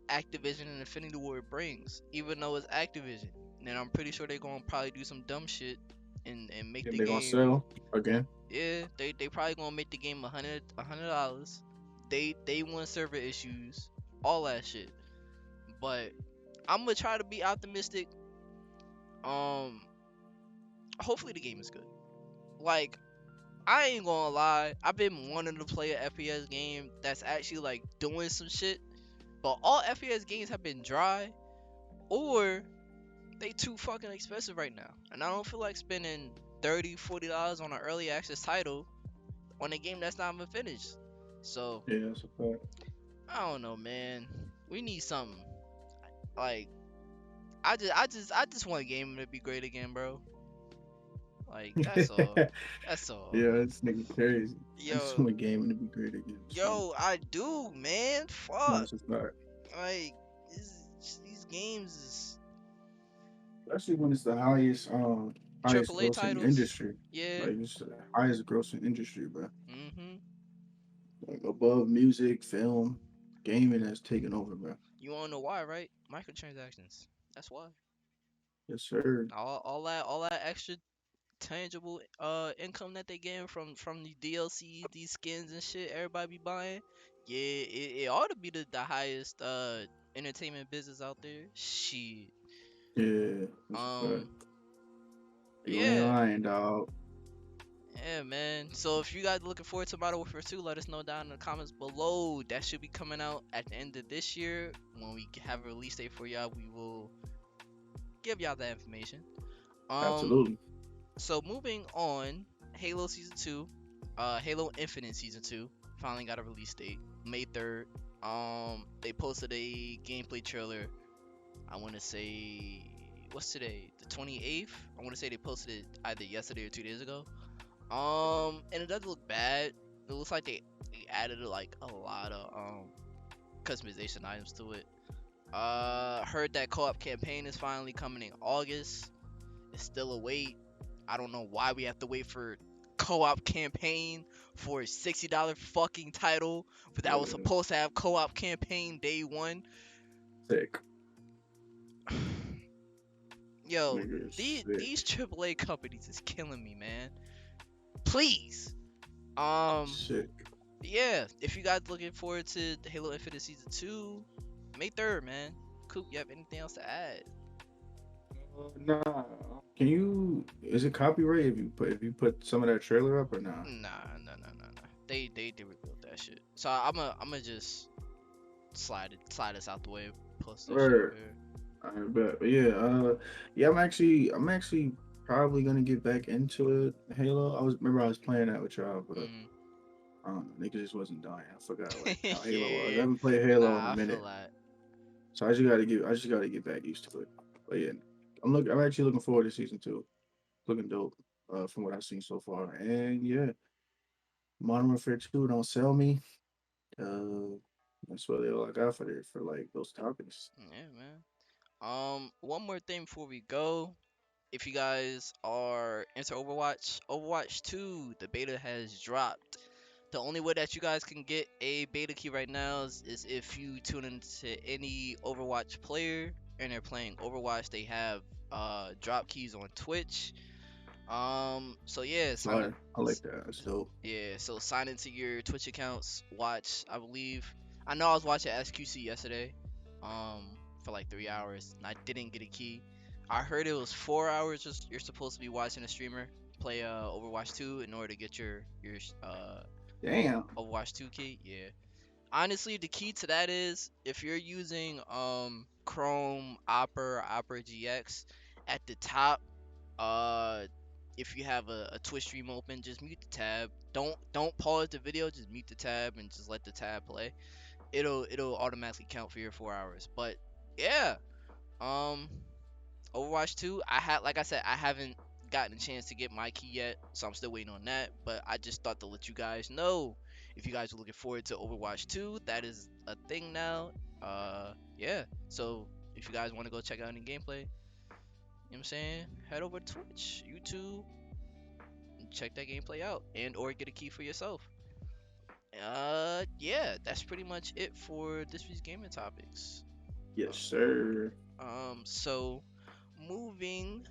Activision and Infinity Ward brings, even though it's Activision. And I'm pretty sure they're gonna probably do some dumb shit and make And the they're gonna game. sell again. Yeah, they probably gonna make the game $100. They want server issues, all that shit. But I'm gonna try to be optimistic. Um, hopefully the game is good. Like, I ain't gonna lie, I've been wanting to play a FPS game that's actually like doing some shit. But all FPS games have been dry, or they too fucking expensive right now. And I don't feel like spending $30, $40 on an early access title on a game that's not even finished. So Yeah, that's a fact. I don't know, man. We need something. Like, I just want gaming to be great again, bro. Like, that's all. That's all. Yeah, this nigga crazy. I just Yo, want gaming to be great again. So I do, man. no, Fuck. it's just not. Like, these games is Especially when it's the highest AAA grossing titles. industry. Yeah. Like it's the highest grossing industry, bro. Mhm. Like above music, film, gaming has taken over, bro. You wanna know why, right? Microtransactions. That's why. Yes, sir. All that extra tangible income that they getting from the DLCs, these skins and shit everybody be buying. Yeah, it ought to be the highest entertainment business out there. Shit. Yeah, that's a fact. Um You ain't yeah. lying, dog. Yeah, man. So if you guys looking forward to Modern Warfare 2, let us know down in the comments below. That should be coming out at the end of this year. When we have a release date for y'all, we will give y'all that information. Um Absolutely. So moving on, Halo Season 2, Halo Infinite Season 2 finally got a release date, May 3rd. They posted a gameplay trailer. I want to say, what's today? The 28th? I want to say they posted it either yesterday or 2 days ago. And it doesn't look bad. It looks like they added like a lot of customization items to it. Heard that co-op campaign is finally coming in August. It's still a wait. I don't know why we have to wait for co-op campaign for a $60 fucking title, but that was Yeah, supposed to have co-op campaign day one. sick. Yo, Nigga is these sick. AAA companies is killing me, man. Please. Um, Sick. yeah, if you guys looking forward to Halo Infinite Season 2, May 3rd, man. Coop, you have anything else to add? Nah. Can you? Is it copyright if you put some of that trailer up or not? Nah, nah. They did rebuild that shit. So I'm gonna just slide this out the way, post this shit over Or here. I bet. But yeah. Yeah. I'm actually probably gonna get back into it. Halo. I was playing that with y'all, but Mm. I don't know. Nigga just wasn't dying. I forgot like how Halo was. I Yeah, haven't played Halo in a nah, I feel minute, that. so I just gotta get back used to it. But yeah, I'm actually looking forward to season two. Looking dope. From what I've seen so far, and yeah, Modern Warfare 2 don't sell me. That's really all I got for it for like those topics. Yeah, man. One more thing before we go. If you guys are into Overwatch, Overwatch 2, the beta has dropped. The only way that you guys can get a beta key right now is if you tune into any Overwatch player and they're playing Overwatch. They have drop keys on Twitch. So yeah, sign in. Fire. I like that. That's dope. Yeah, so sign into your Twitch accounts. Watch, I believe. I know I was watching SQC yesterday, for like 3 hours, and I didn't get a key. I heard it was 4 hours. Just you're supposed to be watching a streamer play Overwatch 2 in order to get your Damn. Overwatch 2 key. Yeah. Honestly, the key to that is if you're using Chrome, Opera GX, at the top, uh if you have a Twitch stream open, just mute the tab. Don't pause the video, just mute the tab and just let the tab play. It'll automatically count for your 4 hours. But yeah, um Overwatch 2, I had, like I said, I haven't gotten a chance to get my key yet, so I'm still waiting on that. But I just thought to let you guys know, if you guys are looking forward to Overwatch 2, that is a thing now. Yeah. So if you guys want to go check out any gameplay, you know what I'm saying, head over to Twitch, YouTube, and check that gameplay out, and or get a key for yourself. Yeah, that's pretty much it for this week's gaming topics. Yes, Uh, sir. so moving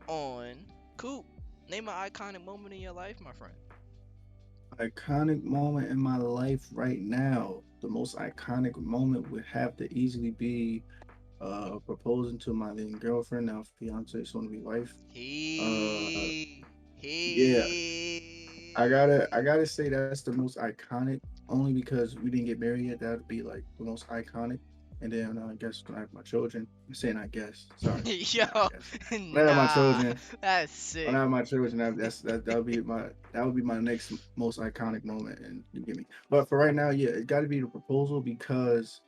on. Coop, name an iconic moment in your life, my friend. Iconic moment in my life right now. The most iconic moment would have to easily be proposing to my then girlfriend, now fiance, soon to be wife. Uh He, yeah, I he. gotta say that's the most iconic only because we didn't get married yet. That would be like the most iconic. And then I guess when I have my children, I'm saying I guess. Sorry, Yo, not I guess. When I have my nah, children, that's when I sick. have my children, that would be my next most iconic moment. And you get me. But for right now, yeah, it got to be the proposal because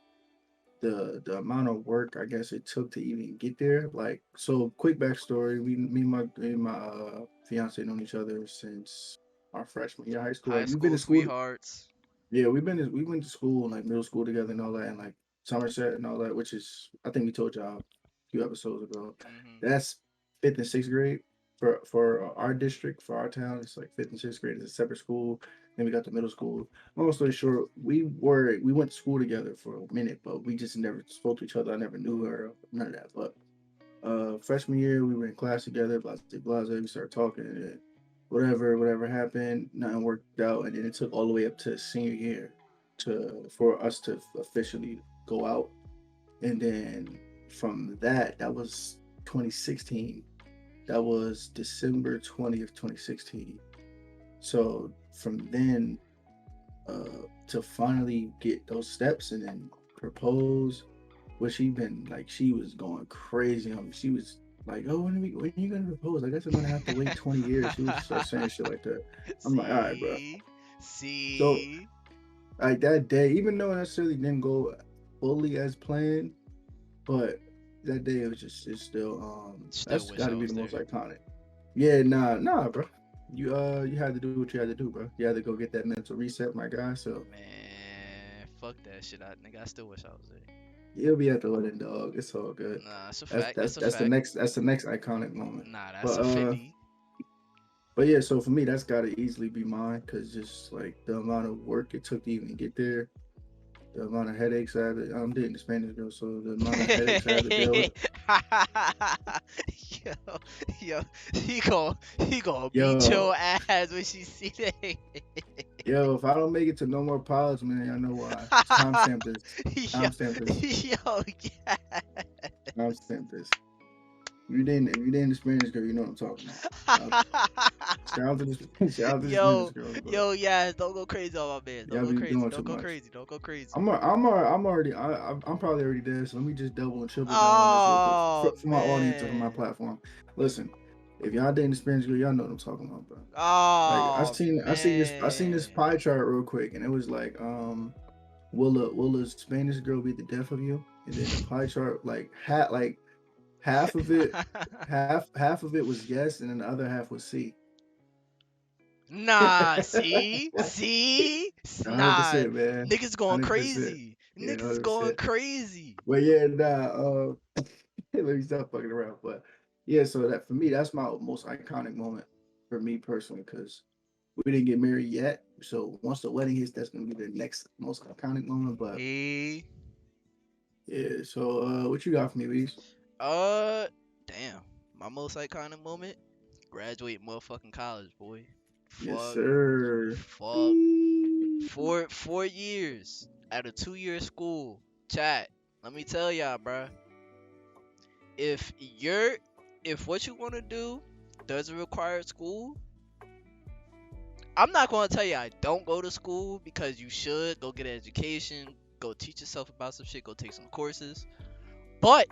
the amount of work I guess it took to even get there. Like, so quick backstory: me and my fiance known each other since our freshman year of high school. High Like, we've been school to school. sweethearts. Yeah, we went to school like middle school together and all that, and like Somerset and all that, which is I think we told y'all a few episodes ago. Hmm. That's fifth and sixth grade for our district for our town. It's like fifth and sixth grade is a separate school. Then we got the middle school. Long story short, we went to school together for a minute, but we just never spoke to each other. I never knew her, none of that. But freshman year we were in class together, blah blah blah. We started talking, and whatever happened, nothing worked out, and then it took all the way up to senior year to for us to officially go out, and then from that was 2016. That was December 20th, 2016. So from then to finally get those steps and then propose, what she been like, she was going crazy on me. She was like, "Oh, when are you gonna propose? I guess I'm gonna have to wait 20 years." She was start saying shit like that. I'm like, "All right, bro." See, So see, like that day, even though it necessarily didn't go fully as planned, but that day it was just it's still still that's wish got I to be was the most there. iconic. Yeah, nah, bro. You had to do what you had to do, bro. You had to go get that mental reset, my guy. So Man, fuck that shit. Nigga, I still wish I was there. you'll be at the wedding, dog. It's all good. Nah, it's a fact. It's a That's the fact. next iconic moment. Nah, that's But a Fendi. But yeah, so for me, that's gotta easily be mine because just like the amount of work it took to even get there, the amount of headaches I had. I'm dating the Spanish girl, so the amount of headaches I had to deal with. yo, yo, he gonna beat Yo, your ass when she see that. yo, if I don't make it to no more pilots, man, I know why. Just timestamp this. yo, Timestamp this. yo, yeah. Timestamp this. If you dating the Spanish girl, you know what I'm talking about. Uh, shout out to this, shout out to the Spanish Yo, girls, but yo, yeah, don't go crazy on my man. Don't y'all go be crazy. doing too Don't go much. crazy. Don't go crazy. I'm already, I'm probably already there. So let me just double and triple down on this real quick Oh for my audience and for my man. platform. Listen, if y'all dating the Spanish girl, y'all know what I'm talking about, bro. Like Oh I seen this man. pie chart real quick, and it was like, will a Spanish girl be the death of you? And then the pie chart, like half of it, half of it was yes, and then the other half was C. Nah, see, hundred nah, percent, man. niggas going 100%. crazy. Yeah, Niggas is going 100%. crazy. But yeah, let me stop fucking around. But yeah, so that for me, that's my most iconic moment for me personally, because we didn't get married yet. So once the wedding hits, that's gonna be the next most iconic moment. But He, yeah, so what you got for me, Reese? uh, damn, my most iconic moment, graduate motherfucking college, boy. Yes, Fuck, sir. fuck, 4 years at a 2 year school. Chat. Let me tell y'all, bruh. If you're, if what you want to do doesn't require school, I'm not going to tell you I don't go to school because you should go get an education, go teach yourself about some shit, go take some courses. But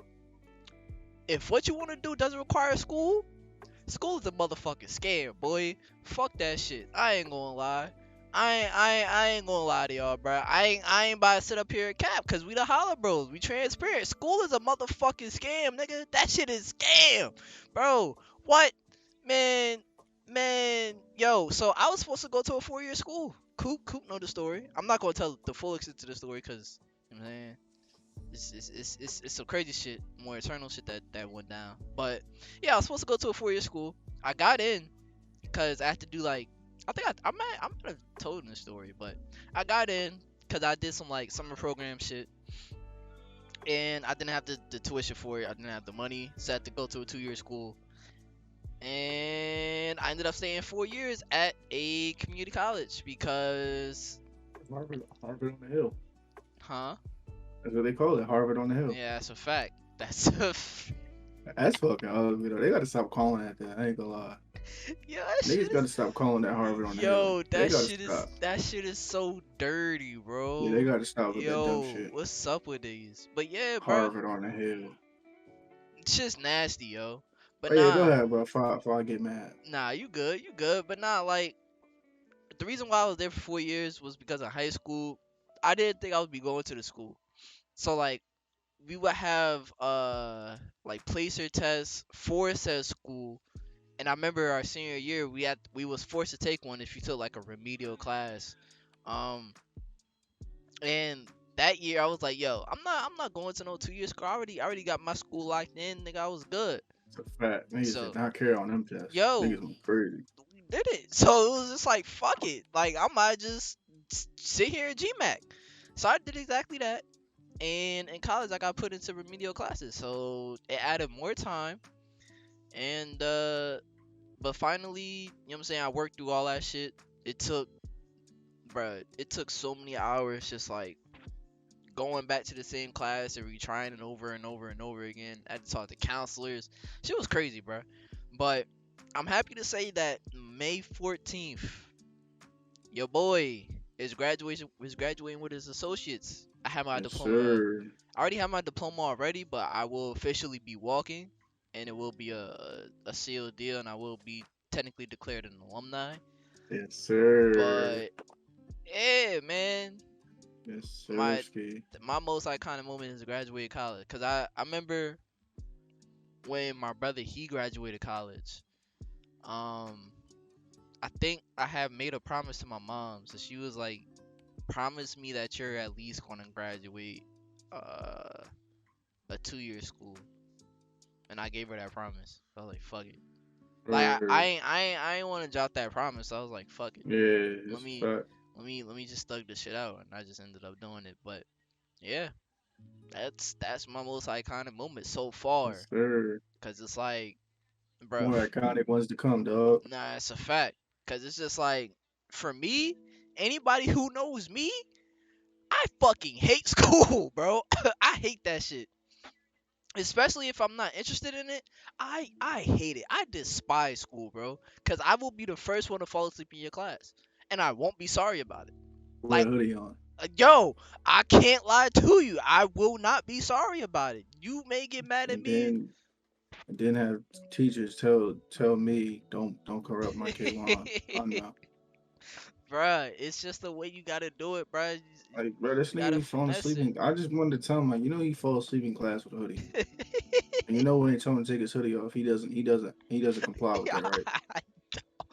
if what you want to do doesn't require school, school is a motherfucking scam, boy. Fuck that shit. I ain't gonna lie. I ain't gonna lie to y'all, bro. I ain't about to sit up here and cap because we the HoloBros. We transparent. School is a motherfucking scam, nigga. That shit is scam, bro. What, man, yo. So I was supposed to go to a 4 year school. Coop know the story. I'm not gonna tell the full extent to the story because, you know what I'm saying, it's some crazy shit, more eternal shit that went down. But yeah, I was supposed to go to a 4 year school. I got in because I had to do like, I think I might have told this story, but I got in because I did some like summer program shit, and I didn't have the tuition for it. I didn't have the money, so I had to go to a 2 year school, and I ended up staying 4 years at a community college because, Harvard on the hill. huh? That's what they call it, Harvard on the hill. Yeah, that's a fact. That's a That's fucking ugly though. They gotta stop calling that. That I ain't gonna lie. yo, that shit Niggas gotta is. stop calling that Harvard on the hill. Yo, They gotta stop. that shit is so dirty, Yeah, they bro. gotta stop with that dumb Yo, shit. what's up with these? But yeah, bro, Harvard on the hill. it's just nasty, yo. But Oh yeah, go nah, ahead, bro. Before I get mad. you good. But nah, like the reason why I was there for 4 years was because in high school, I didn't think I would be going to the school. So like we would have like placer tests for said school. And I remember our senior year, we was forced to take one if you took like a remedial class. Um, And that year I was like, yo, I'm not going to no 2 year school. I already got my school locked in, nigga. I was good. It's a fact. Niggas did So not care on them tests. yo, Niggas went crazy. we did it. So it was just like fuck it. Like I might just sit here at GMAC. So I did exactly that. And in college I got put into remedial classes. So it added more time. And but finally, you know what I'm saying, I worked through all that shit. It took it took so many hours just like going back to the same class and retrying it over and over and over again. I had to talk to counselors. Shit was crazy, bro. But I'm happy to say that May 14th, your boy is graduating with his associates. I have my Yes, diploma. sir. I already have my diploma already, but I will officially be walking, and it will be a sealed deal, and I will be technically declared an alumni. Yes, sir. But yeah, man, Yes, sir. my Ski. my most iconic moment is graduating college, cause I remember when my brother he graduated college. Um, I think I had made a promise to my mom, so she was like, "Promise me that you're at least gonna graduate uh a 2 year school," and I gave her that promise. I was like, "Fuck it." Like Or I ain't want to drop that promise. So I was like, fuck it. yeah, Let it's me fact. let me just thug this shit out, and I just ended up doing it. But yeah, that's my most iconic moment so far. Yes, sir. Cause it's like, bro, More iconic ones to come, dog. nah, it's a fact. Cause it's just like, for me, anybody who knows me, I fucking hate school, bro. I hate that shit. Especially if I'm not interested in it, I hate it. I despise school, bro. Cause I will be the first one to fall asleep in your class, and I won't be sorry about it. With a Like, hoodie on. yo, I can't lie to you. I will not be sorry about it. You may get mad at And me. then have teachers tell me don't corrupt my K1. I know. Bruh, it's just the way you gotta do it, bruh. Like, bro, this You nigga gotta be falling finesse asleep it. in. I just wanted to tell him, like, he fall asleep in class with a hoodie. And you know when they tell him to take his hoodie off, he doesn't comply with that, right?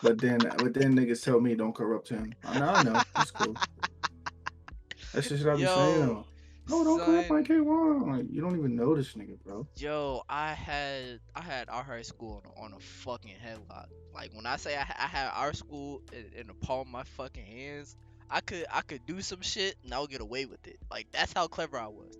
But then niggas tell me don't corrupt him. I know. It's cool. That's just what I be saying Yo, though. No, don't corrupt my son. K1. Like, you don't even know this nigga, bro. Yo, I had our high school on a fucking headlock. Like when I say I had our school in the palm of my fucking hands, I could do some shit and I would get away with it. Like that's how clever I was.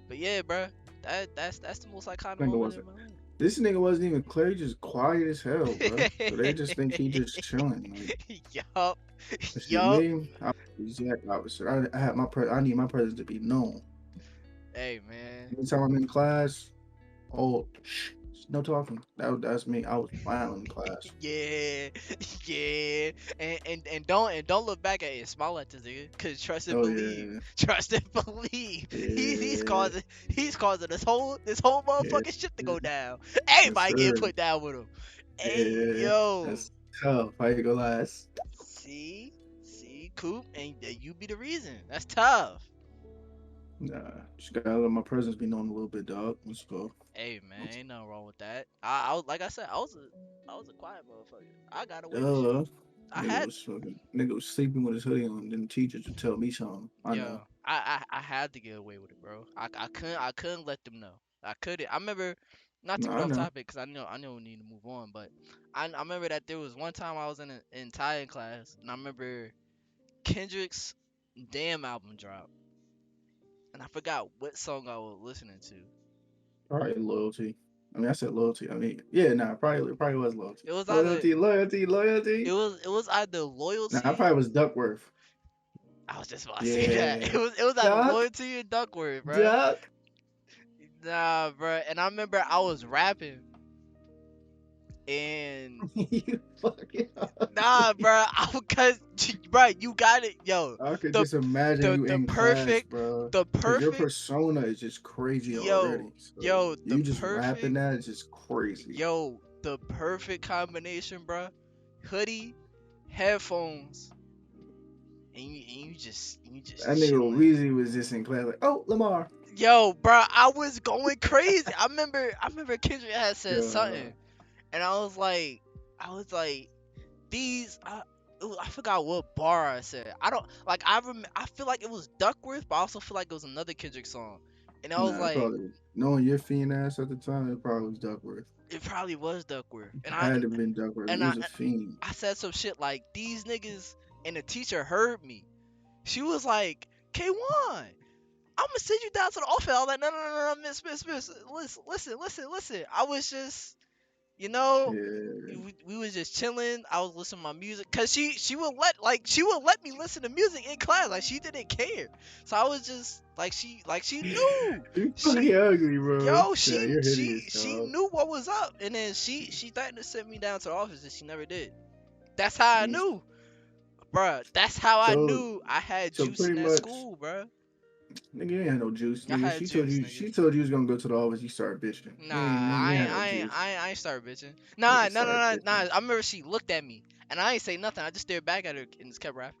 But yeah, bro, that's the most iconic Nigga moment in wasn't. my This nigga wasn't even clear. He just quiet as hell, bro. So they just think he life. just chilling. Like, Yup, but see yup. me, I was the exact opposite. I had I need my presence to be known. Hey man. Anytime I'm in class, oh, shh, no talking. That's me. I was wild in class. Yeah, yeah, and don't look back at it. Smile at this nigga, cause trust and Oh believe, yeah, trust and believe. yeah, He's causing this whole yeah, motherfucking shit to go down. yes Everybody getting sir. put down with him. Hey Yeah, yo, that's tough. How you gonna last? see, Coop, and you be the reason. That's tough. Nah, just gotta let my presence be known a little bit, dog. Let's go. Hey man, ain't nothing wrong with that. Like I said, I was a quiet motherfucker. I got away with shit. Duh. I had Nigga was sleeping with his hoodie on. Then the teachers would tell me something. I Yo, know. I had to get away with it, bro. I couldn't let them know. I couldn't. I remember, not to No, get I off know. topic, cause I know we need to move on, but I remember that there was one time I was in Italian class, and I remember Kendrick's Damn album dropped, and I forgot what song I was listening to. Probably loyalty. I mean, I said loyalty. I mean, yeah, nah, probably was loyalty. It was either Loyalty, loyalty, loyalty. it was either Nah, I loyalty. probably was Duckworth. I was just about to say that. Yeah. It was either Duck, loyalty or Duckworth, bro. duck. Nah, bro. And I remember I was rapping and You fucking nah, bro. Cause, bro, you got it, yo. I could The just imagine you the in class, perfect, bro. the Cause your perfect, persona is just crazy yo, already. So yo, the you just rapping perfect, that is just crazy. the perfect combination, bro. Hoodie, headphones, and you just That nigga chilling. Weezy was just in class like, oh Lamar. Yo, bro, I was going crazy. I remember Kendrick had said Yeah. something, and I was like, these I forgot what bar I said. I don't like I feel like it was Duckworth, but I also feel like it was another Kendrick song. And I was Nah, it like, probably knowing your fiend ass at the time, it probably was Duckworth. it probably was Duckworth. Had to have been Duckworth. And He I was a fiend. I said some shit like these niggas, and the teacher heard me. She was like, K1, I'm gonna send you down to the office. I was like, no, miss, listen. I was just, you know, Yeah. we was just chilling. I was listening to my music, cause she would let me listen to music in class. Like she didn't care. So I was just like she knew. You She fucking ugly, bro. yo Yeah, you're hideous, she dog. knew what was up, and then she threatened to send me down to the office, and she never did. That's how I Mm. knew, bruh. That's how I So knew I had so juice in pretty that much, school, bruh. nigga, you ain't had no juice, I nigga. had juice, nigga. She told you was gonna go to the office. You started bitching. Nah, You ain't had no juice. I ain't start bitching. Nigga started bitching. I remember she looked at me and I ain't say nothing. I just stared back at her and just kept rapping.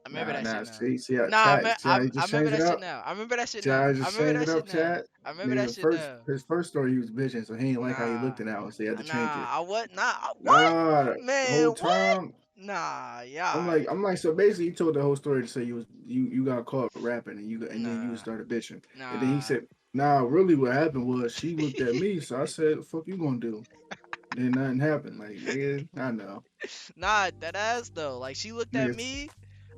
I remember Nah, that shit nah. now. See how Nah, chat. See how you I just remember changed it that shit up. now. I remember that shit See how now. I I just remember changed that it shit up, now. chat. I remember Nigga, that shit now. his first story he was bitching, so he ain't like how you Nah, looked now, so he had to change it. what? Nah, the Man, whole what? time Nah, I'm yeah, like, so basically you told the whole story to say you got caught rapping and then you nah, started bitching. And then he nah. said, nah, really what happened was she looked at me, so I said, fuck you gonna do? and nothing happened. Like, nigga, I know. Nah, that ass though. Like she looked at Niggas, me,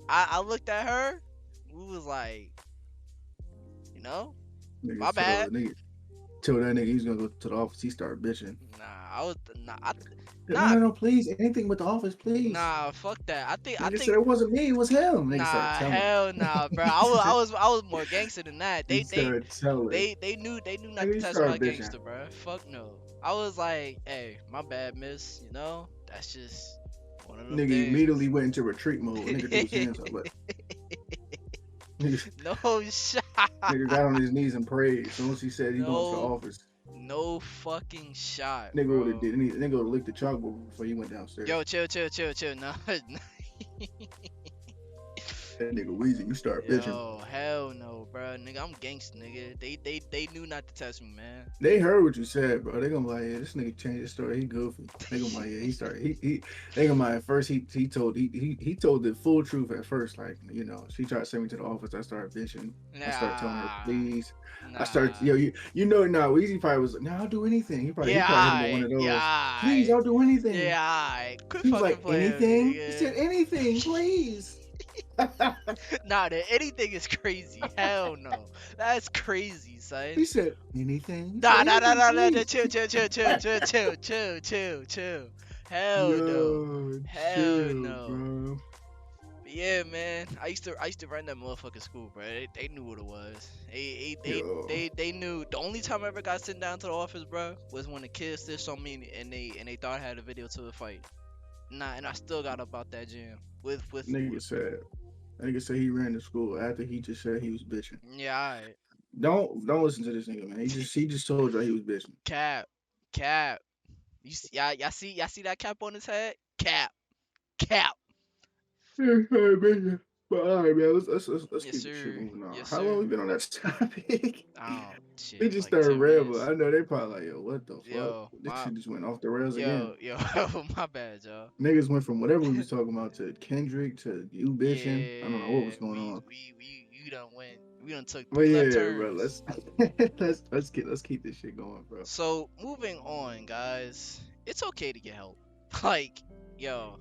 I looked at her. We was like, you know, my niggas bad. told that nigga he was gonna go to the office. He started bitching. Nah, I was No, nah, no, no, please, anything with the office, please. nah. Fuck that. I Nigga said think it wasn't me, it was him. Nigga started nah, telling. hell nah, bro. I was more gangster than that. He started telling. They knew not Nigga, to he test my started bitching. gangster, bro. Fuck no. I was like, hey, my bad, miss. You know, that's just one of them Nigga things. immediately went into retreat mode. Nigga threw his hands up. But nigga, No shot. nigga got on his knees and prayed. As soon as he said he going to the No, office, no fucking shot, nigga would have bro. did. Nigga would have licked the chalkboard before he went downstairs. Yo, chill, chill, chill, chill. No, That nigga Weezy, you start bitching. yo, hell no, bro. Nigga, I'm gangsta, nigga. They knew not to test me, man. They heard what you said, bro. They gonna be like, yeah, this nigga changed his story. He goofy. They gonna be like, yeah, he started. They gonna be like, at first he told the full truth at first. Like, you know, she tried to send me to the office. I started bitching. I started telling her, Nah, please. I started, nah. yo, you know, now Weezy probably was, no, I'll do anything. He Yeah, probably hit him with one alright. of Yeah, those. Please, alright. I'll do anything. Yeah, alright. Quit He was fucking like, playing with me, anything. He nigga. said, anything, please. Nah, anything is crazy. Hell no. That's crazy, He son. said, anything. He said, Nah, nah, nah, anything, nah, nah, nah. please. Chill, chill, chill, chill, chill, chill, chill, chill, chill. Hell no. Yo, Hell chill, no. bro. But yeah, man. I used to run that motherfucking school, bro. They knew what it was. Yo. They knew. The only time I ever got sent down to the office, bro, was when the kids stitched on me and they thought I had a video to the fight. Nah, and I still got up out that gym with Nigga said he ran to school after he just said he was bitching. yeah, alright. Don't listen to this nigga, man. He just told you he was bitching. Cap, cap. Y'all see that cap on his head? Cap, cap. Bitching. But all right, man. Let's Yes, keep this shit sir. moving on. Yes, How long we sir. been on that topic? Oh We shit, just like started 10 rambling. minutes. I know they probably like, yo, what the fuck? Yo, This shit just went off the rails again. yo, my bad, y'all. Niggas went from whatever we was talking about to Kendrick to you bitching. I don't know what Yeah, was going on. we done went. We done took But three left yeah, bro, turns. let's keep this shit going, bro. So moving on, guys. It's okay to get help. Like, yo,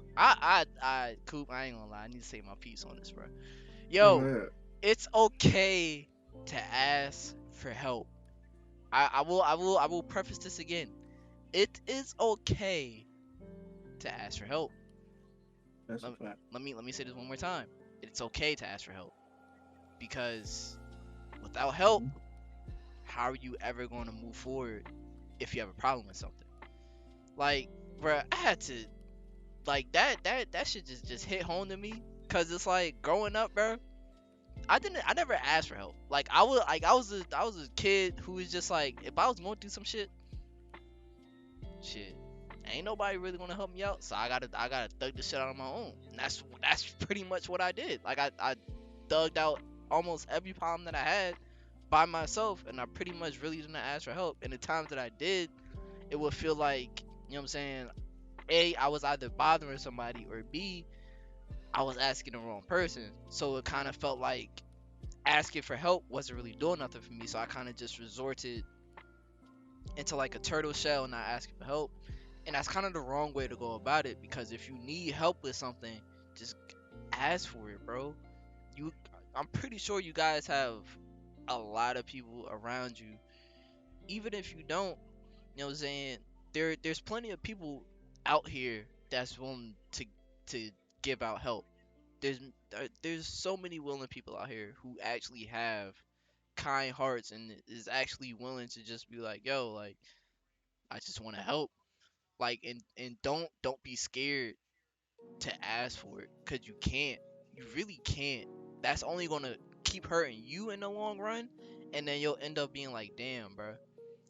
Coop. I ain't gonna lie. I need to say my piece on this, bro. Go Yo, ahead. it's okay to ask for help. I will preface this again. It is okay to ask for help. That's a Let, fact. let me say this one more time. It's okay to ask for help because without help, Mhm. how are you ever going to move forward if you have a problem with something? Like, bruh, I had to like that shit just hit home to me because it's like growing up, bro. I never asked for help. Like I was a kid who was just like if I was going through some shit, ain't nobody really gonna help me out. So I gotta thug this shit out on my own. And that's pretty much what I did. Like I thugged out almost every problem that I had by myself, and I pretty much really didn't ask for help. And the times that I did, it would feel like, you know what I'm saying, A, I was either bothering somebody, or B, I was asking the wrong person. So it kind of felt like asking for help wasn't really doing nothing for me. So I kind of just resorted into like a turtle shell and not asking for help. And that's kind of the wrong way to go about it, because if you need help with something, just ask for it, bro. You I'm pretty sure you guys have a lot of people around you. Even if you don't, you know what I'm saying? There's plenty of people out here that's willing to give out help. There's there's so many willing people out here who actually have kind hearts and is actually willing to just be like, yo, like I just want to help. Like and don't be scared to ask for it, cuz you can't. You really can't. That's only going to keep hurting you in the long run, and then you'll end up being like, "Damn, bro.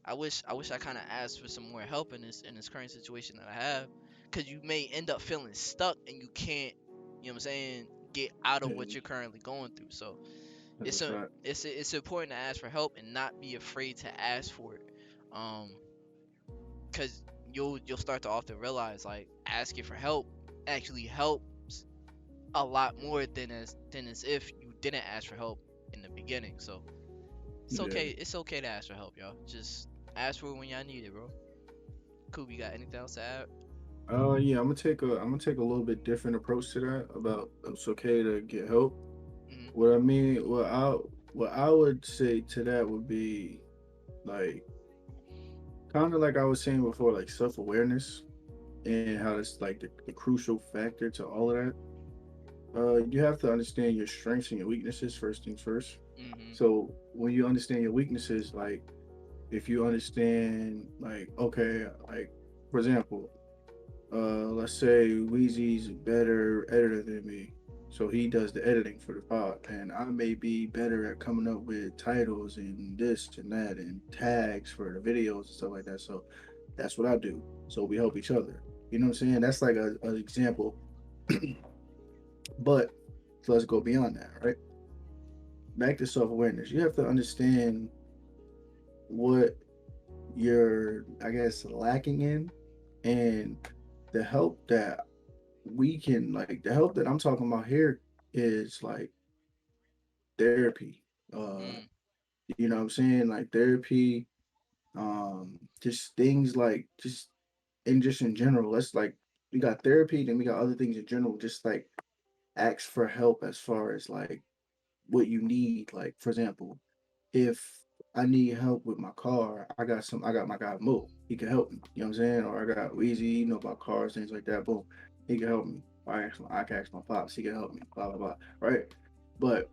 I wish I kind of asked for some more help in this current situation that I have," cuz you may end up feeling stuck and you can't, you know what I'm saying, get out of what Yeah, you're currently going through. So, that's a fact. it's important to ask for help and not be afraid to ask for it. Um cuz you'll start to often realize like asking for help actually helps a lot more than as if you didn't ask for help in the beginning. So Yeah, it's okay to ask for help, y'all. Just ask for it when y'all need it, bro. Cool, you got anything else to add? Yeah, I'm gonna take a little bit different approach to that about it's okay to get help. Mm-hmm. What I mean, what I would say to that would be like kind of like I was saying before, like self awareness and how that's like the crucial factor to all of that. You have to understand your strengths and your weaknesses first things first. Mm-hmm. So when you understand your weaknesses, like if you understand, like okay, like for example, let's say Wheezy's a better editor than me, so he does the editing for the pod, and I may be better at coming up with titles and this and that and tags for the videos and stuff like that. So that's what I do. So we help each other. You know what I'm saying? That's like an example. But so let's go beyond that, right? Back to self awareness. You have to understand what you're, I guess, lacking in, and the help that we can, like, the help that I'm talking about here is like therapy. Mm. You know what I'm saying? Like therapy, just things like just in general. Let's like we got therapy, then we got other things in general. Just like ask for help as far as like what you need. Like for example, if I need help with my car, I got my guy Mo. He can help me. You know what I'm saying? Or I got Weezy, you know about cars, things like that. Boom, he can help me. I can ask my pops. He can help me. Blah blah blah. Right? But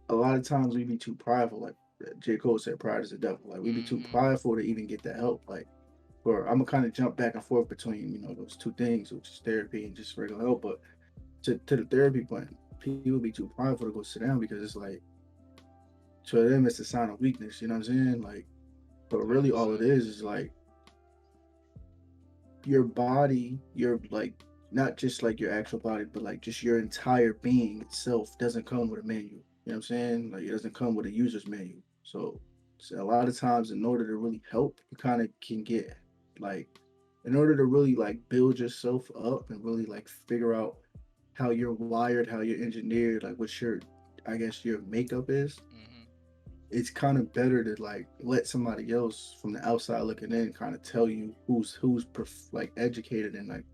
a lot of times we be too prideful. Like J Cole said, pride is the devil. Like we be too Mm-hmm. prideful to even get that help. Like, or I'm gonna kind of jump back and forth between those two things, which is therapy and just regular help. But to the therapy point, people be too prideful to go sit down because it's like to them it's a sign of weakness. You know what I'm saying? Like, but really all it 100%. is like your body, your like not just like your actual body, but like just your entire being itself doesn't come with a manual. You know what I'm saying? Like it doesn't come with a user's manual. So a lot of times, in order to really help, you kind of can get like, in order to really like build yourself up and really like figure out how you're wired, how you're engineered, like what your, I guess your makeup is, Mm-hmm. it's kind of better to like let somebody else from the outside looking in kind of tell you like educated and like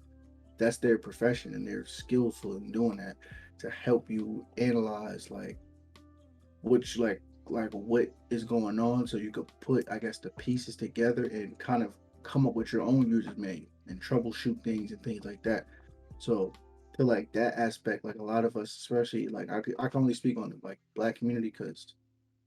that's their profession and they're skillful in doing that to help you analyze like which like what is going on so you could put I guess the pieces together and kind of come up with your own user's manual and troubleshoot things and things like that. So to like that aspect, like a lot of us, especially like I can only speak on the like black community because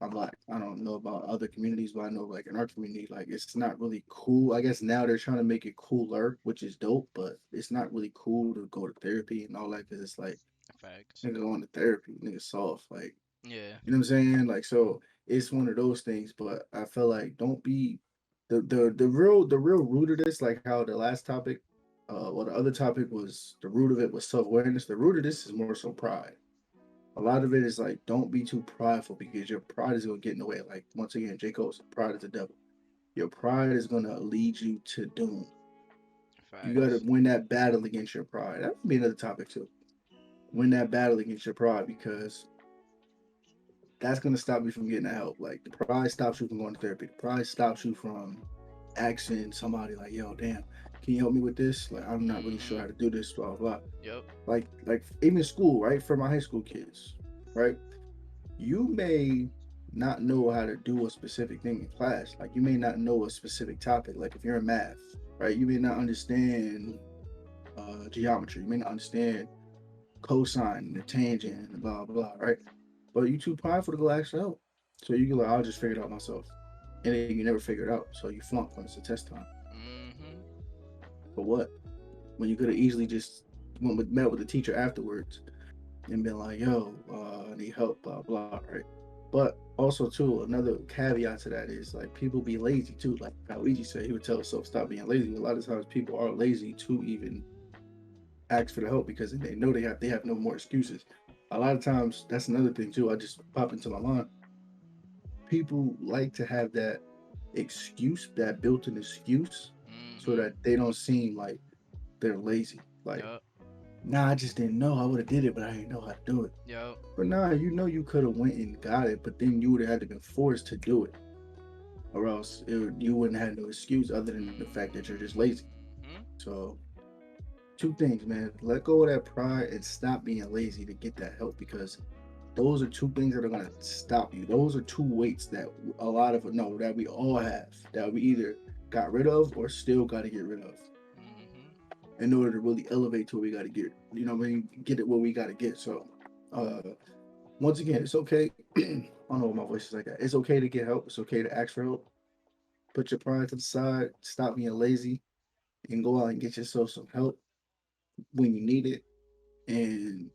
I'm black. I don't know about other communities, but I know like in our community, like it's not really cool. I guess now they're trying to make it cooler, which is dope, but it's not really cool to go to therapy and all that because it's like Facts. nigga going to therapy, nigga soft, like Yeah. you know what I'm saying? Like so it's one of those things, but I feel like don't be the real root of this, like how the last topic, well the other topic was the root of it was self awareness. The root of this is more so pride. A lot of it is like don't be too prideful because your pride is gonna get in the way. Like once again, J. Cole said, pride is the devil. Your pride is gonna lead you to doom. You gotta Facts. win that battle against your pride. That would be another topic too. Win that battle against your pride because that's gonna stop you from getting that help. Like the pride stops you from going to therapy. The pride stops you from asking somebody like, "Yo, damn, can you help me with this? Like, I'm not really sure Mm-hmm. how to do this." Blah blah. Blah. Yep. Like even school, right? For my high school kids, right? You may not know how to do a specific thing in class. Like you may not know a specific topic. Like if you're in math, right? You may not understand geometry. You may not understand cosine, the tangent, and blah blah blah, right? But you too prideful to go ask for help. So you go like, I'll just figure it out myself. And then you never figure it out. So you flunk when it's a test time. Mm-hmm. For what? When you could have easily just met with the teacher afterwards and been like, yo, I need help, blah, blah, right? But also, too, another caveat to that is like people be lazy too. Like how Luigi said, he would tell himself stop being lazy. A lot of times people are lazy to even ask for the help because they know they have no more excuses. A lot of times, that's another thing too. I just pop into my mind. People like to have that excuse, that built-in excuse, so Mm-hmm. that they don't seem like they're lazy. Like, Yep. nah, I just didn't know. I would have did it, but I didn't know how to do it. Yep. But nah, you know you could have went and got it, but then you would have had to been forced to do it. or else you wouldn't have no excuse other than the fact that you're just lazy. Mm-hmm. So, two things, man. Let go of that pride and stop being lazy to get that help, because those are two things that are gonna stop you. Those are two weights that a lot of no that we all have, that we either got rid of or still got to get rid of Mm-hmm. in order to really elevate to what we got to get. You know, what I mean, get it what we got to get. So, uh, once again, it's okay. I don't know what my voice is like that. It's okay to get help. It's okay to ask for help. Put your pride to the side. Stop being lazy and go out and get yourself some help when you need it and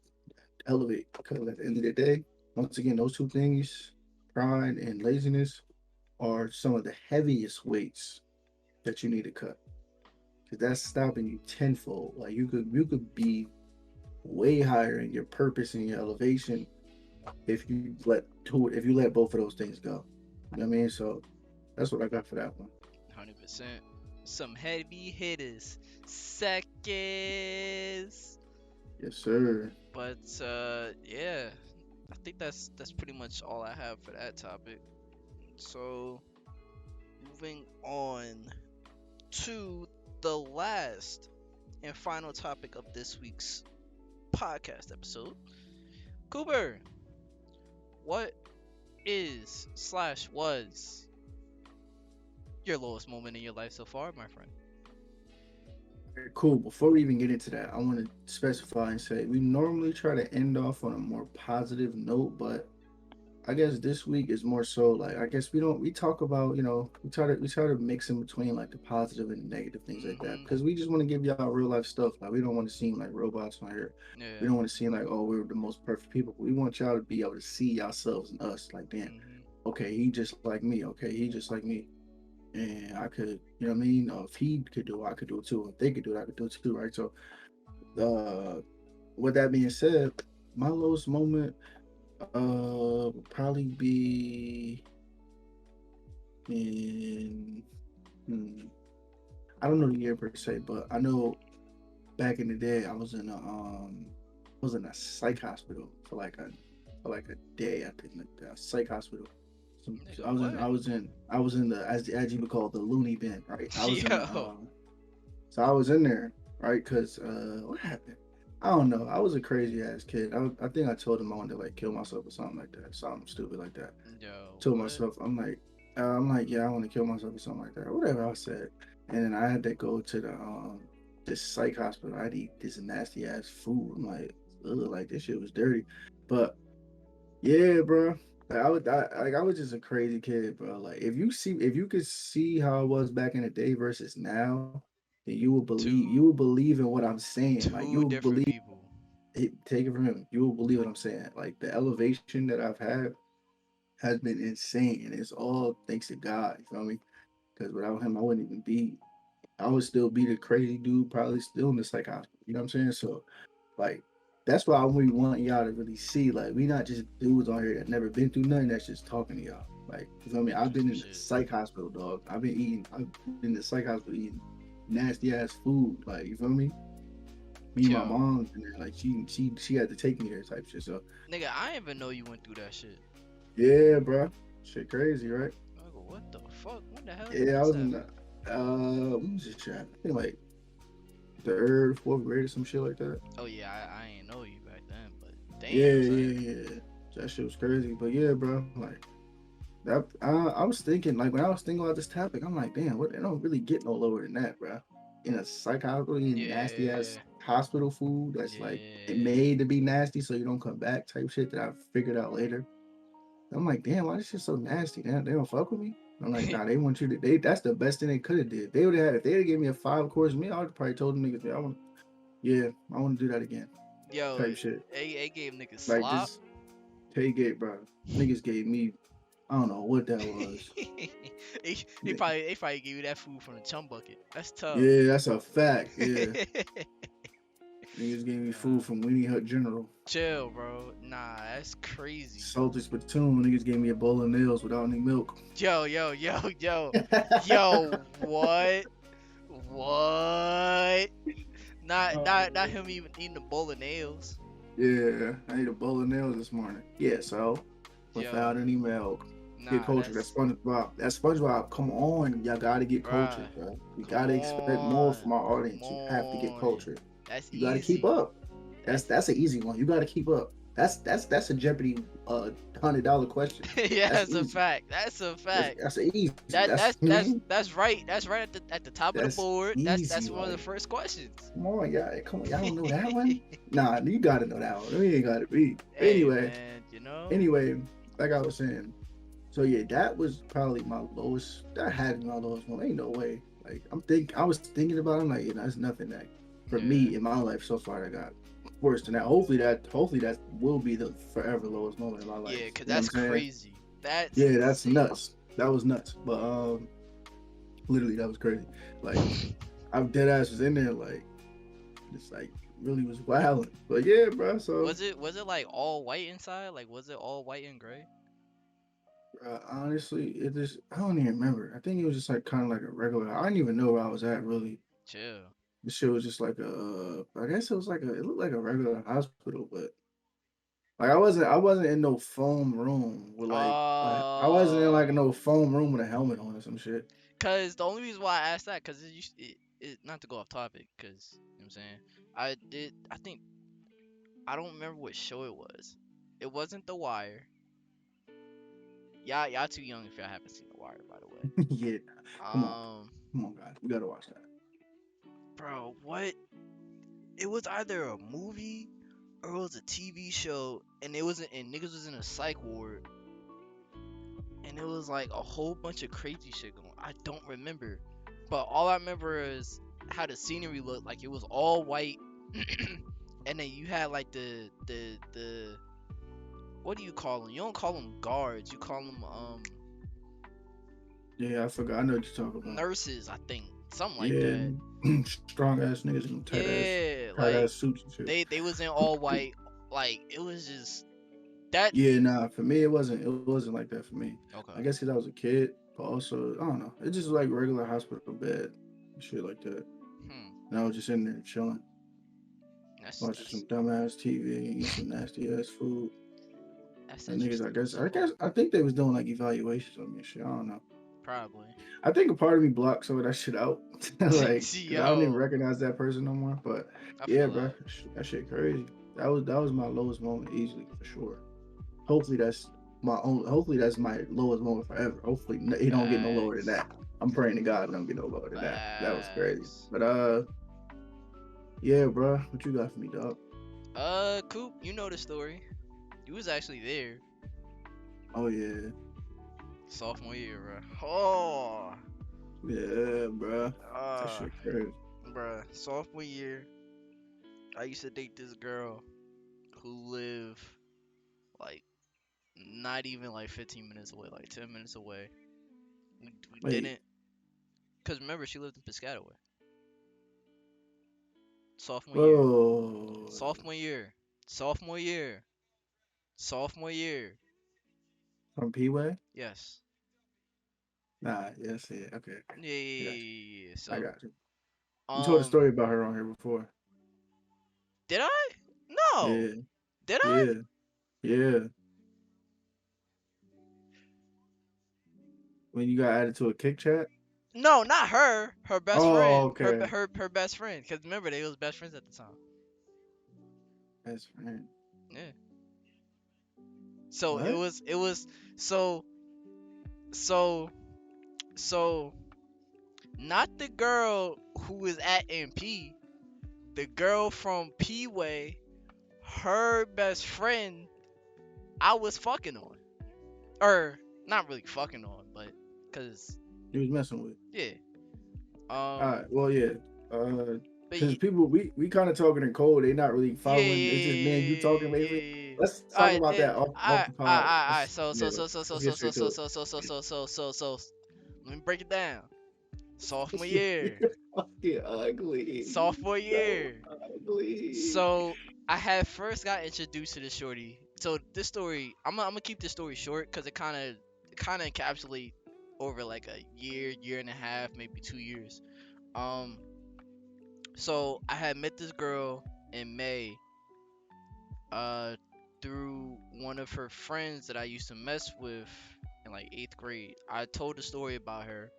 elevate. Because at the end of the day, once again, those two things, pride and laziness, are some of the heaviest weights that you need to cut. Because that's stopping you tenfold. Like you could be way higher in your purpose and your elevation if you let both of those things go. You know what I mean? So that's what I got for that one. 100%. Some heavy hitters. Seconds. Yes, sir. But yeah, I think that's pretty much all I have for that topic. So moving on to the last and final topic of this week's podcast episode. Cooper, what is slash was your lowest moment in your life so far, my friend? Cool. Before we even get into that, I want to specify and say we normally try to end off on a more positive note, but I guess this week is more so like I guess we talk about, we try to mix in between like the positive and the negative things like that, Mm-hmm. because we just want to give y'all real life stuff. Like we don't want to seem like robots on here. We Yeah. don't want to seem like, oh, we're the most perfect people. We want y'all to be able to see yourselves in us. Like, damn, Mm-hmm. okay, he just like me. Okay, he just like me. And I could, you know what I mean? If he could do it, I could do it too. If they could do it, I could do it too, right? So, uh, with that being said, my lowest moment would probably be in, hmm, I don't know the year per se, but I know back in the day I was in a psych hospital for like a day. I think like a psych hospital. So Nigga, I was in what? I was in I was in the as you would call it, the loony bin, right? I was in the Yo. so I was in there, right? Because what happened? I don't know. I was a crazy ass kid. I think I told him I wanted to like kill myself or something like that, something stupid like that. Yo, Told what? myself, I'm like, yeah, I want to kill myself or something like that, whatever I said. And then I had to go to the this psych hospital. I had to eat this nasty ass food. I'm like, ugh, like this shit was dirty, but yeah, bro. I was just a crazy kid, bro. Like if you could see how I was back in the day versus now, then you Two will believe in what I'm saying. Like you two will different believe people. it, take it from him. You will believe what I'm saying. Like the elevation that I've had has been insane, and it's all thanks to God. You feel me? Because without him, I wouldn't even be. I would still be the crazy dude, probably still in the psych hospital. You know what I'm saying? So like that's why we want y'all to really see. Like we not just dudes on here that never been through nothing that's just talking to y'all. Like you feel me? I've been Interesting in the shit. psych hospital, dog. I've been in the psych hospital eating nasty ass food. Like you feel me? Me and my Yo, mom and there, like she had to take me there type shit. So nigga, I didn't even know you went through that shit. yeah, bro. Shit crazy, right? Nigga, what the fuck? When the hell did Yeah, I this was in happen? the when was this shit? I think like third, fourth grade or some shit like that. Oh yeah, I ain't know you back then, but Yeah, damn, son. yeah. That shit was crazy. But yeah, bro, like that I was thinking, like when I was thinking about this topic, I'm like, damn, what, it don't really get no lower than that, bro. In a psych hospital, eating nasty Yeah, ass hospital food that's like it yeah. made to be nasty so you don't come back type shit that I figured out later. I'm like, damn, why this shit so nasty? Damn, they don't fuck with me. I'm like, nah, they want you to. That's the best thing they could have did. They would have had if they had given me a 5 course meal. I would probably told them niggas, yeah, I want to do that again. Yo, Type shit. they gave niggas Like slop. just tailgate, bro. Niggas gave me, I don't know what that was. They probably gave you that food from the chum bucket. That's tough. Yeah, that's a fact. Yeah, Nah, niggas gave me food from Winnie Hut General. chill, bro. Nah, that's crazy. Salty Spittoon. Niggas gave me a bowl of nails without any milk. Yo, what? What? Not Oh, him even eating a bowl of nails. yeah, I ate a bowl of nails this morning. Yeah, so Yo, without any milk. Get Nah, cultured. that's That SpongeBob. Come on, y'all gotta get bruh. cultured, bro. We Come gotta expect more on, from our come audience. You have to get on. cultured. That's You gotta keep easy. up. That's That's that's an easy one. You gotta keep up. That's a Jeopardy $100 question. yeah, That's that's a easy. fact. That's a fact. That's easy. That That's that's you know what I that's mean? that's right. That's right at the top of the That's board. That's easy. one of the Like, first questions. come on, y'all. Come on, y'all don't know that one? Nah, you gotta know that one. We ain't gotta be. Hey Anyway, man, you know? anyway, like I was saying. So yeah, that was probably my lowest. That had to be my lowest one. Ain't no way. Like I was thinking about it. I'm like, yeah, that's nothing that for Yeah. me in my life so far that got worse than that. Hopefully that will be the forever lowest moment in my life. Yeah, cause You know what I'm that's saying? crazy. That's Yeah, that's insane. nuts. That was nuts. But literally that was crazy. Like I'm dead ass was in there like just like really was wilding. But yeah, bro. So Was it like all white inside? Like was it all white and gray? honestly, it just I don't even remember. I think it was just like kind of like a regular. I didn't even know where I was at really. Chill. The shit was just like I guess it was like it looked like a regular hospital, but like I wasn't in no foam room with I wasn't in like Uh, no foam room with a helmet on or some shit. cause the only reason why I asked that, cause it not to go off topic, cause you know what I'm saying. I think I don't remember what show it was. It wasn't The Wire. Y'all too young if y'all haven't seen The Wire, by the way. Yeah, come on, Um, come on, guys, we gotta watch that. bro, what? It was either a movie or it was a TV show, and and niggas was in a psych ward, and it was like a whole bunch of crazy shit going. I don't remember, but all I remember is how the scenery looked. Like it was all white, and then you had like the what do you call them? You don't call them guards. You call them Yeah, I forgot. I know what you're talking about. nurses. I think something like Yeah, that. strong ass niggas in Yeah, tight like ass suits and shit. they was in all white. Like it was just that. Yeah, nah, for me it wasn't like that for me. I Okay. guess because I was a kid, but also I don't know. It just was like regular hospital bed, shit like that. Hmm. And I was just in there chilling, That's watching some that's dumbass TV, eating some nasty ass food. that's And niggas, I interesting. guess, I guess, I think they was doing like evaluations on me and shit. I don't know. Probably. I think a part of me blocked some of that shit out, like, cause I don't even Yo, recognize that person no more. But I yeah, feel bro, that. that shit crazy. That was my lowest moment easily for sure. Hopefully that's my own. Hopefully that's my lowest moment forever. Hopefully he don't get no lower than Facts. that. I'm praying to God it don't get no lower than that. That was crazy. Facts. But yeah, bro, what you got for me, dog? Coop, you know the story. You was actually there Oh yeah, sophomore year, bro. Oh, yeah, bro. That uh, shit crazy. bruh, sophomore year, I used to date this girl who lived like not even like 15 minutes away, like 10 minutes away. We Wait, didn't, cause remember she lived in Piscataway. Sophomore year, whoa, sophomore year, sophomore year, sophomore year. from P-Way? Yes. Nah, yes, yeah, okay, okay. Yeah, yeah, I got you. yeah, yeah, yeah. I So, got you. You told a um, story about her on here before. did I? No. Yeah, Did I? yeah, yeah. When you got added to a kick chat. No, not her. Her best Oh, friend. okay. Her best friend. Cause remember they was best friends at the time. That's right. Yeah. So What? it was so so so not the girl who was at MP. The girl from P Way. Her best friend. I was fucking on. Or not really fucking on, but cause He was messing with. yeah. All right. Well, yeah. But Because people we kind of talking in code. They not really yeah, following. It's just me and you talking yeah, lately. yeah, yeah. Let's All talk right, about then. that off the pod. All right. Yeah. Let's get straight to it. Let me break it down. Sophomore You're year, fucking ugly. sophomore So year. ugly. So I had first got introduced to the shorty. So this story, I'm gonna keep this story short because it kind of encapsulate over like a year, year and a half, maybe 2 years. Um, so I had met this girl in May, uh, through one of her friends that I used to mess with in like 8th grade. I told the story about her.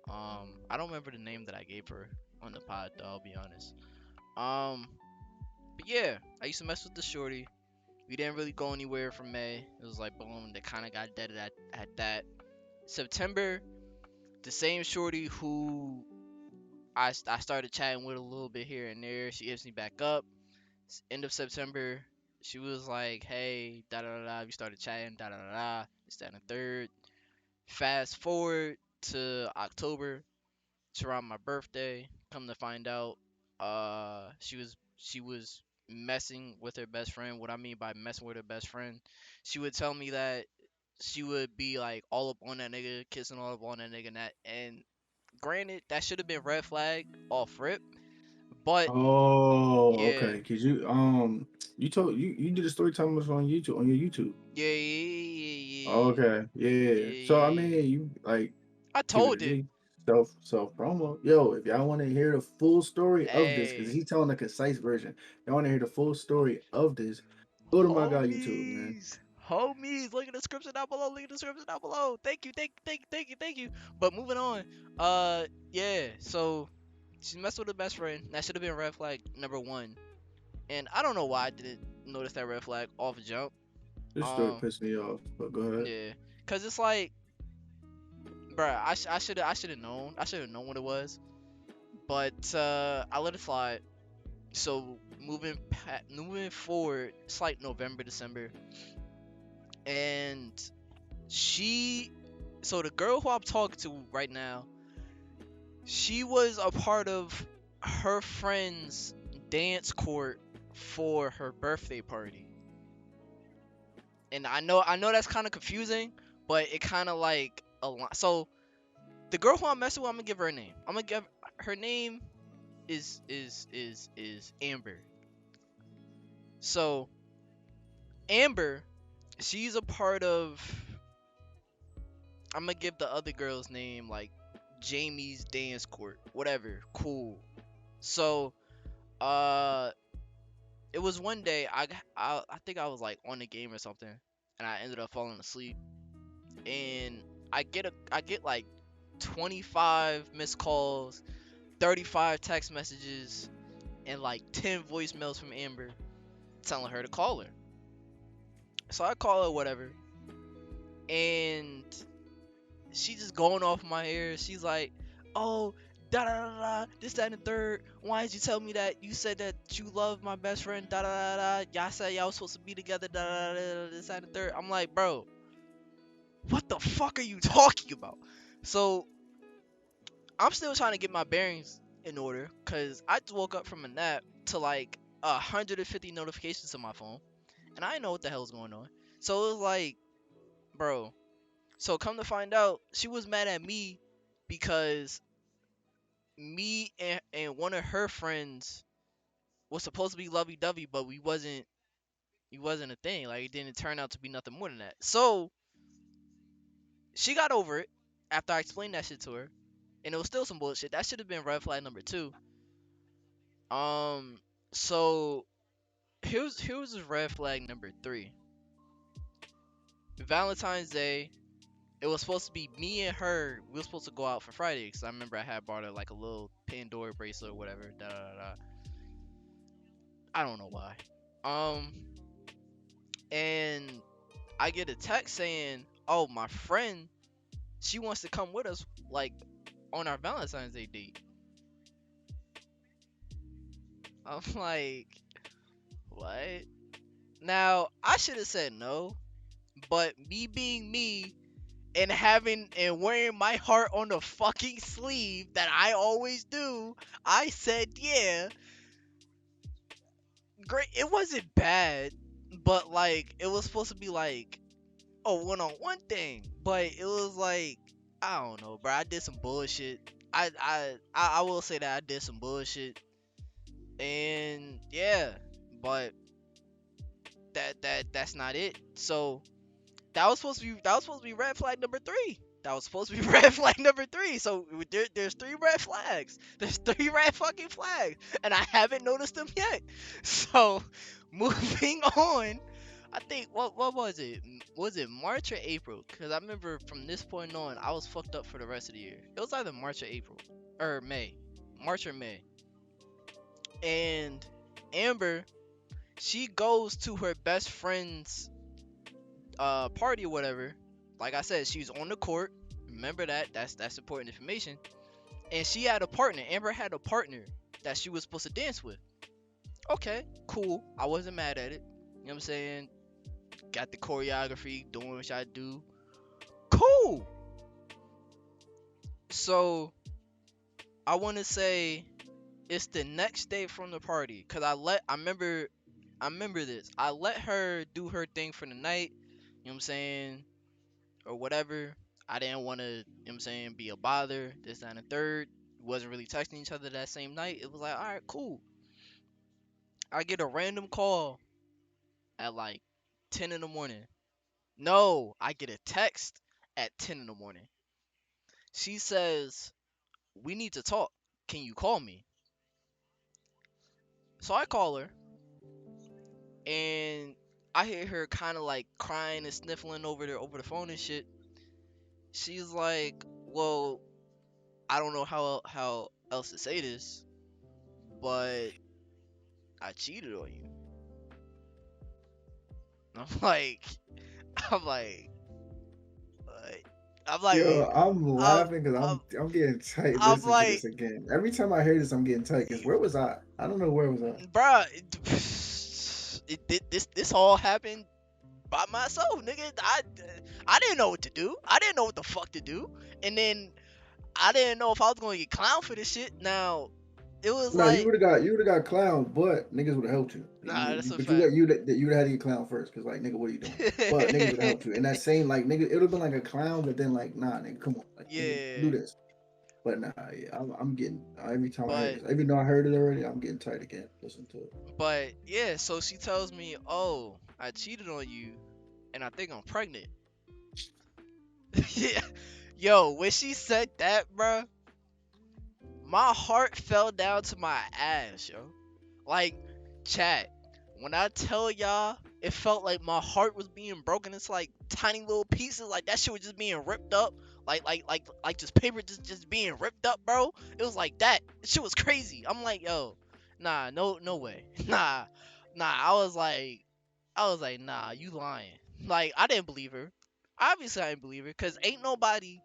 I don't remember the name that I gave her on the pod though, I'll be honest. Um, but yeah, I used to mess with the shorty. We didn't really go anywhere from May. It was like boom, they kind of got dead at that. September, the same shorty who I started chatting with a little bit here and there. She hits me back up. End of September, she was like, "Hey, da da da da." We started chatting, da da da da. This, that, and the third. Fast forward to October. It's around my birthday. Come to find out, she was messing with her best friend. What I mean by messing with her best friend, she would tell me that she would be like all up on that nigga, kissing all up on that nigga, and granted, that should have been red flag off rip, but Oh, yeah, okay. Cause you told you did a story time on your YouTube. yeah, yeah, Okay, yeah, yeah. So I yeah, mean, yeah. you like I keep it a told it. G. Self promo. Yo, if y'all want to hear the full story of this, because Hey, he's telling a concise version. Y'all want to hear the full story of this? Go to my guy YouTube, man. homies, homies, link in the description down below. Link in the description down below. Thank you, thank you. But moving on. Yeah. So she messed with her best friend. That should have been red flag number one. And I don't know why I didn't notice that red flag off the jump. This story Um, pissed me off, but go ahead. yeah, cause it's like, bruh, I should have known. I should have known what it was. But I let it slide. So moving forward, it's like November, December, and she, so the girl who I'm talking to right now, she was a part of her friend's dance court for her birthday party. And I know that's kind of confusing, but it kind of like so the girl who I'm messing with, I'm gonna give her a name. I'm gonna give her name is Amber. So Amber, she's a part of, I'm gonna give the other girl's name like Jamie's dance court, whatever. Cool. So, uh, it was one day I think I was like on the game or something, and I ended up falling asleep, and I get like 25 missed calls, 35 text messages, and like 10 voicemails from Amber telling her to call her. So I call her, whatever, and she just going off my ear. She's like, "Oh, da da da da, this, that, and the third. Why did you tell me that? You said that you love my best friend. Da da da da. Y'all said y'all was supposed to be together. Da da da da. This, that, and the third." I'm like, bro, what the fuck are you talking about? So I'm still trying to get my bearings in order, cause I just woke up from a nap to like 150 notifications on my phone, and I didn't know what the hell's going on. So it was like, bro. So come to find out, she was mad at me because me and one of her friends was supposed to be lovey-dovey, but we wasn't a thing. Like it didn't turn out to be nothing more than that. So she got over it after I explained that shit to her, and it was still some bullshit. That should have been red flag number two. Um, so here's red flag number three. Valentine's Day. It was supposed to be me and her. We were supposed to go out for Friday because I remember I had bought her like a little Pandora bracelet or whatever. Da da da. Da. I don't know why. Um, and I get a text saying, "Oh, my friend, she wants to come with us, like on our Valentine's Day date." I'm like, what? Now I should have said no, but me being me and having and wearing my heart on the fucking sleeve that I always do, I said yeah. Great. It wasn't bad, but like it was supposed to be like a one-on-one thing, but it was like, I don't know, bro. I did some bullshit. I will say that I did some bullshit, and yeah, but that's not it. So that was supposed to be red flag number three. That was supposed to be red flag number three. So there's three red flags. There's three red fucking flags, and I haven't noticed them yet. So moving on. I think what was it? Was it March or April? Because I remember from this point on, I was fucked up for the rest of the year. It was either March or April or May, March or May. And Amber, she goes to her best friend's party or whatever. Like I said, she's on the court. Remember that. That's important information. And she had a partner. Amber had a partner that she was supposed to dance with. Okay, cool. I wasn't mad at it. You know what I'm saying? Got the choreography, doing what I do. Cool. So I want to say it's the next day from the party, cause I remember this. I let her do her thing for the night. You know what I'm saying, or whatever. I didn't want to, you know what I'm saying, be a bother. This, that, and the third. Wasn't really texting each other that same night. It was like, all right, cool. I get a random call at like 10 in the morning. No, I get a text at 10 in the morning. She says, we need to talk. Can you call me? So I call her, and I hear her kind of like crying and sniffling over the phone and shit. She's like, well, I don't know how else to say this, but I cheated on you. I'm like, I'm like, what? I'm Yo, like, I'm I'm, laughing because I'm, I'm getting tight I'm listening to like, this again. Every time I hear this, I'm getting tight. Cause where was I? I don't know where was I. bruh, this all happened by myself, nigga. I didn't know what to do. I didn't know what the fuck to do, and then I didn't know if I was gonna get clowned for this shit. Now, it was No, like, you would have got clowned, but niggas would have helped you. nah, that's a But you fact. got you would have had to get clowned first, cause like nigga, what are you doing? But niggas would have helped you. And that same like nigga, it would have been like a clown, but then like nah, nigga, come on, like nigga, do Yeah, this. But nah, yeah, I'm getting every time I hear but this, even though I heard it already, I'm getting tight again. Listen to it. yeah. So she tells me, "Oh, I cheated on you, and I think I'm pregnant." Yeah, yo, when she said that, bruh, my heart fell down to my ass, yo. Like, chat, when I tell y'all, it felt like my heart was being broken into like tiny little pieces. Like that shit was just being ripped up. Like just paper just being ripped up, bro. It was like that. Shit was crazy. I'm like, yo, nah, no way. Nah. I was like, nah, you lying. Like, I didn't believe her. Obviously I didn't believe her. Cause ain't nobody,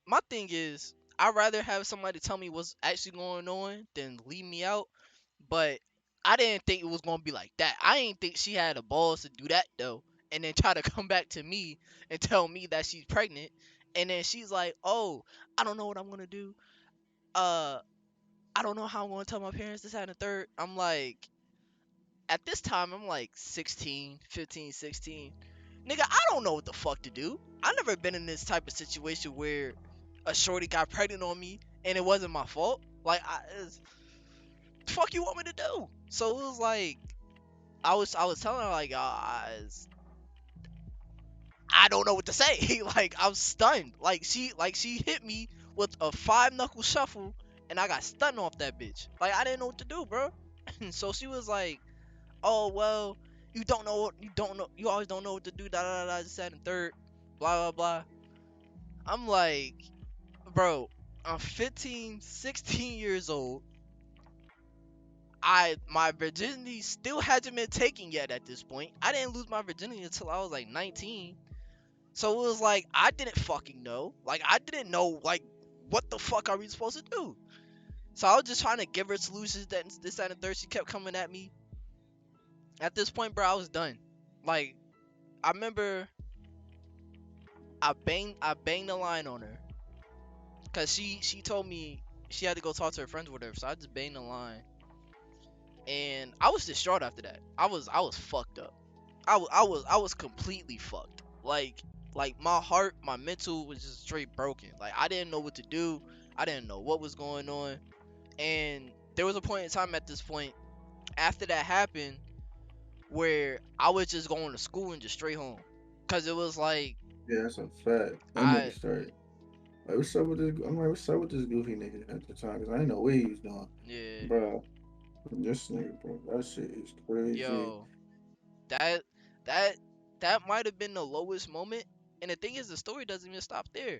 my thing is, I'd rather have somebody tell me what's actually going on than leave me out. But I didn't think it was gonna be like that. I didn't think she had the balls to do that though, and then try to come back to me and tell me that she's pregnant, and then she's like, "Oh, I don't know what I'm gonna do. Uh, I don't know how I'm gonna tell my parents this, that, and the third." I'm like, at this time, I'm like 16, 15, 16. Nigga, I don't know what the fuck to do. I never been in this type of situation where a shorty got pregnant on me and it wasn't my fault. Like, the fuck you want me to do? So it was like, I was telling her like, I don't know what to say. Like, I'm stunned. Like she hit me with a five knuckle shuffle, and I got stunned off that bitch. Like, I didn't know what to do, bro. So she was like, "Oh well, you always don't know what to do. Da da da. This, that, and third, blah blah blah." I'm like, bro, I'm 15, 16 years old. My virginity still hasn't been taken yet at this point. I didn't lose my virginity until I was like 19. So it was like I didn't fucking know. Like I didn't know like what the fuck are we supposed to do? So I was just trying to give her solutions that this, that, and third. She kept coming at me. At this point, bro, I was done. Like I remember I banged the line on her. Cause she told me she had to go talk to her friends with her. So I just banged the line. And I was distraught after that. I was fucked up. I was completely fucked. Like my heart, my mental was just straight broken. Like I didn't know what to do. I didn't know what was going on. And there was a point in time at this point after that happened where I was just going to school and just straight home. Cause it was like Yeah, that's a fact. That nigga I started. Like, what's up with this? I'm like, what's up with this goofy nigga at the time? Cause I didn't know what he was doing, yeah, bro. This nigga, bro, that shit is crazy. yo, That that that might have been the lowest moment. And the thing is, the story doesn't even stop there.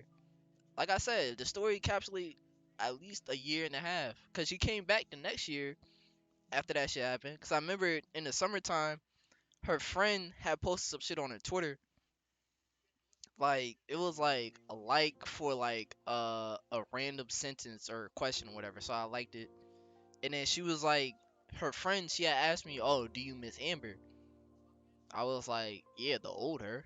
Like I said, the story encapsulates at least a year and a half. Cause she came back the next year after that shit happened. Cause I remember in the summertime, her friend had posted some shit on her Twitter. Like it was like a like for like a random sentence or question or whatever. So I liked it. And then she was like, her friend, she had asked me, "Oh, do you miss Amber?" I was like, "Yeah, the old her."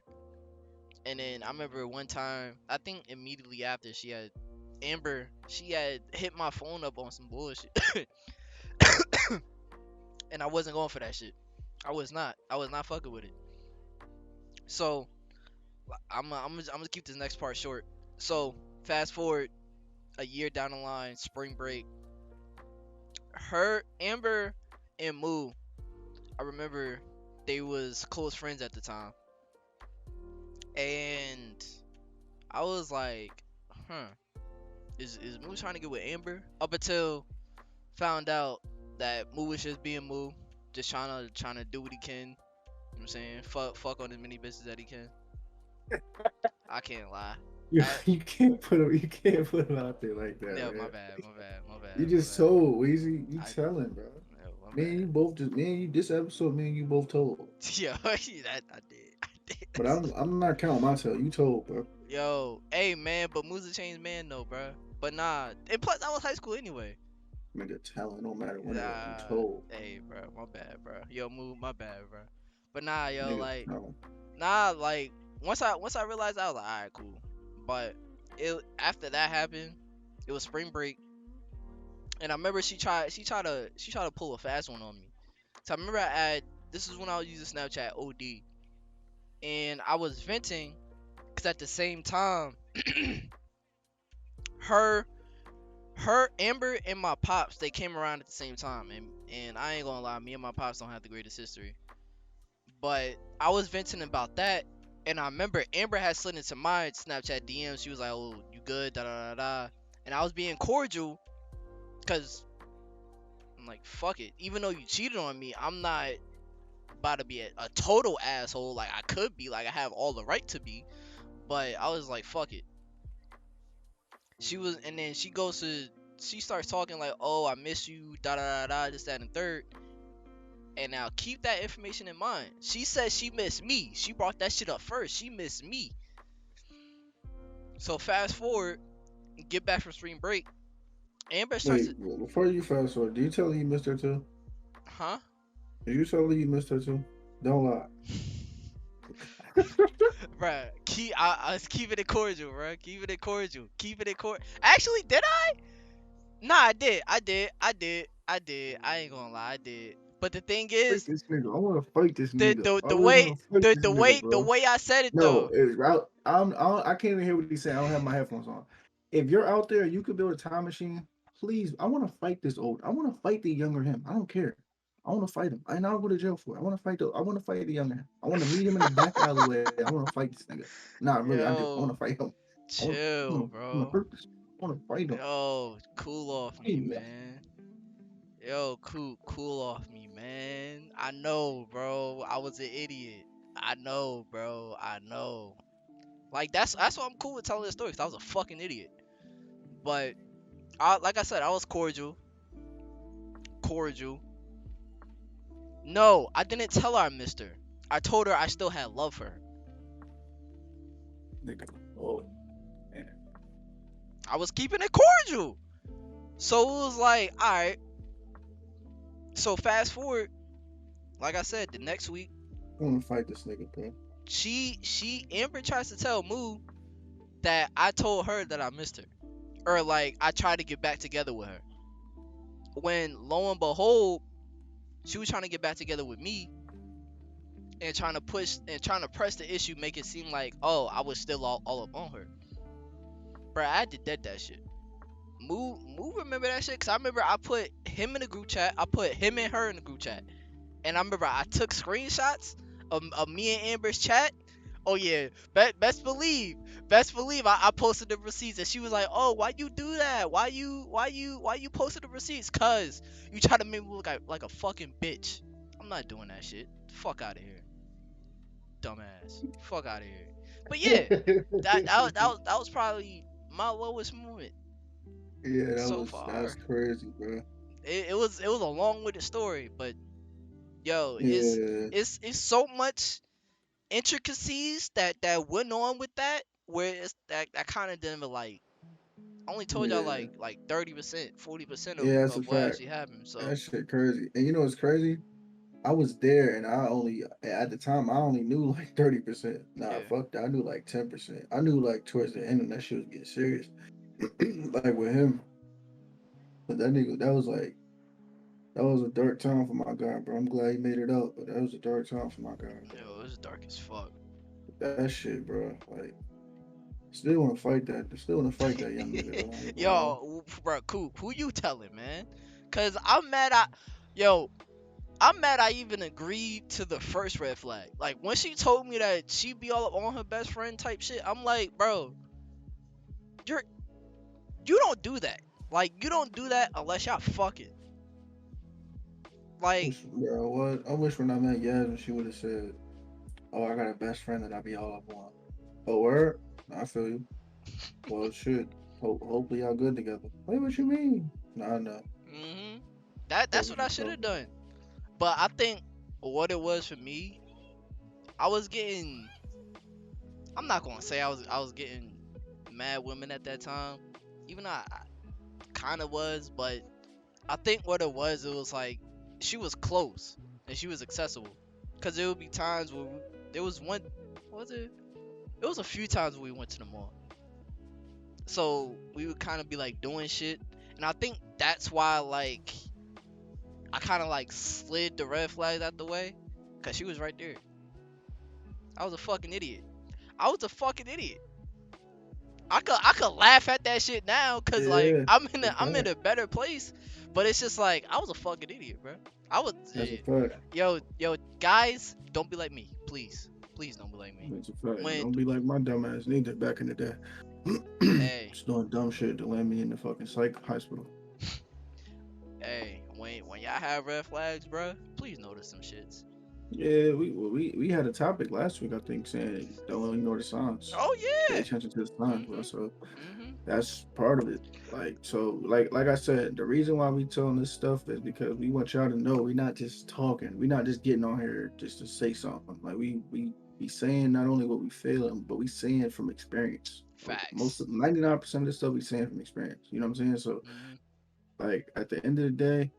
And then I remember one time, I think immediately after she had Amber, she had hit my phone up on some bullshit, and I wasn't going for that shit. I was not. I was not fucking with it. So I'm gonna keep this next part short. So fast forward a year down the line, spring break. Her, Amber, and Moo. I remember they was close friends at the time, and I was like, huh, is Moo trying to get with Amber? Up until found out that Moo was just being Moo, just trying to do what he can. You know what I'm saying? Fuck on as many bitches that he can. I can't lie. You, I, you can't put him out there like that, no, my man. bad, my bad, my You bad, my just bad. told Weezy. You I telling, bro. no, my Me and bad. you both just me and you this episode. Me and you both told. Yo, that I did. I did. But I'm not counting myself. You told, bro. Yo, hey man, but Moo's a changed man though, bro. But nah, and plus I was high school anyway. Nigga telling no matter whenever you Nah, told. hey bro, my bad, bro. Yo, Moo, my bad, bro. But nah, yo, Nigga like, telling. nah, like once I realized, I was like, alright, cool. But it after that happened, it was spring break, and I remember she tried to pull a fast one on me. So I remember this is when I was using Snapchat OD, and I was venting because at the same time, her Amber and my pops, they came around at the same time, and I ain't gonna lie, me and my pops don't have the greatest history. But I was venting about that, and I remember Amber had slid into my Snapchat DMs. She was like, "Oh, you good?" Da da da da. And I was being cordial, cause I'm like, "Fuck it." Even though you cheated on me, I'm not about to be a total asshole. Like I could be, like I have all the right to be. But I was like, "Fuck it." She was, and then she starts talking like, "Oh, I miss you." Da da da da. This, that, and third. And now keep that information in mind. She said she missed me. She brought that shit up first. She missed me. So fast forward, get back from spring break. Amber starts to, Wait, before you fast forward, do you tell her you missed her too? huh? Did you tell her you missed her too? Don't lie. Bruh, I was keeping it cordial, bruh. Keeping it cordial. Keeping it cordial. Actually, did I? Nah, I did. I did. I did. I did. I ain't gonna lie, I did. But the thing Fight is, this nigga. I want to fight this the nigga. the I the really way want to fight this nigga, the bro. way I said it No, though, it's out. I can't even hear what he's saying. I don't have my headphones on. If you're out there, you could build a time machine. Please, I want to fight this old. I want to fight the younger him. I don't care. I want to fight him. And I'll go to jail for it. I want to fight the. I want to fight the younger him. I want to meet him in the back alleyway. I want to fight this nigga. Nah, really, I do. I want to yo, fight him. I want. chill, I want to bro. hurt this. I want to fight him. Yo, cool off me, Hey, man. Yo, cool off me, man. I know, bro. I was an idiot. I know, bro. I know. Like that's why I'm cool with telling this story, 'cause I was a fucking idiot. But like I said, I was cordial, cordial. No, I didn't tell her I missed her. I told her I still had love for her. nigga. Oh man. I was keeping it cordial. So it was like, all right. So fast forward, like I said, the next week, I want to fight this nigga, bro. Amber tries to tell Moo that I told her that I missed her, or like I tried to get back together with her. When lo and behold, she was trying to get back together with me and trying to press the issue, make it seem like, oh, I was still all up on her. Bro, I had to dead that shit. Moo remember that shit? Cause I remember I put him in the group chat. I put him and her in the group chat. And I remember I took screenshots of me and Amber's chat. Oh yeah, best believe I posted the receipts, and she was like, "Oh, why you do that? Why you posted the receipts? Cause you try to make me look like a fucking bitch. I'm not doing that shit. Fuck out of here." dumbass. Fuck out of here. But yeah, that was probably my lowest moment Yeah, so that's far. crazy, bro. It was a long winded story, but yo, Yeah, it's so much intricacies that went on with that where it's that kind of didn't even like I only told y'all yeah, like 30%, 40% yeah. That's a of what fact. actually happened. So That shit crazy. And you know what's crazy? I was there, and I only at the time I only knew like 30%. Nah, yeah. fuck that. I knew like 10%. I knew like towards the end, and that shit was getting serious. Like with him, but that nigga, that was a dark time for my guy, bro. I'm glad he made it up, but that was a dark time for my guy, bro. Yo, it was dark as fuck. That shit, bro. Like, still want to fight that. Still want to fight that young nigga though. I ain't gonna lie. Yo, bro, Coop, who you telling, man? Cause yo, I'm mad I even agreed to the first red flag. Like when she told me that she be all up on her best friend type shit, I'm like, bro, you're you don't do that. Like you don't do that unless y'all fucking. Like, Bro, what? I wish when I met Yasmin, she would have said, "Oh, I got a best friend that I be all up on." Oh, word? I feel you. Well, shit. Hopefully y'all good together. Wait, what you mean? Nah, nah. hmm that's Fuck what is you I should have talking done. But I think what it was for me, I was getting. I'm not gonna say I was getting mad women at that time, even though I kind of was. But I think what it was like she was close and she was accessible. Cause there would be times where there was one, what was it? It was a few times where we went to the mall, so we would kind of be like doing shit, and I think that's why like I kind of like slid the red flags out the way, cause she was right there. I was a fucking idiot. I was a fucking idiot. I could laugh at that shit now, cause about? like Yeah, that's a I'm in fact. a better place, but it's just like I was a fucking idiot, bro. I was, That's a fact. yo, guys, don't be like me, please, please don't be like me. That's a fact. And When, don't be like my dumb ass neither back in the day. hey, Just doing dumb shit to land me in the fucking psych hospital. when y'all have red flags, bro, please notice some shits. Yeah, we had a topic last week, I think, saying don't ignore the signs. Oh Pay yeah. attention to the signs, bro. Mhm. So Mhm. that's part of it. Like so, like I said, the reason why we telling this stuff is because we want y'all to know we're not just talking. We're not just getting on here just to say something. Like we be saying not only what we feeling, but we saying from experience. Like most Facts. of 99% of the stuff we saying from experience. You know what I'm saying? So Mhm. like at the end of the day,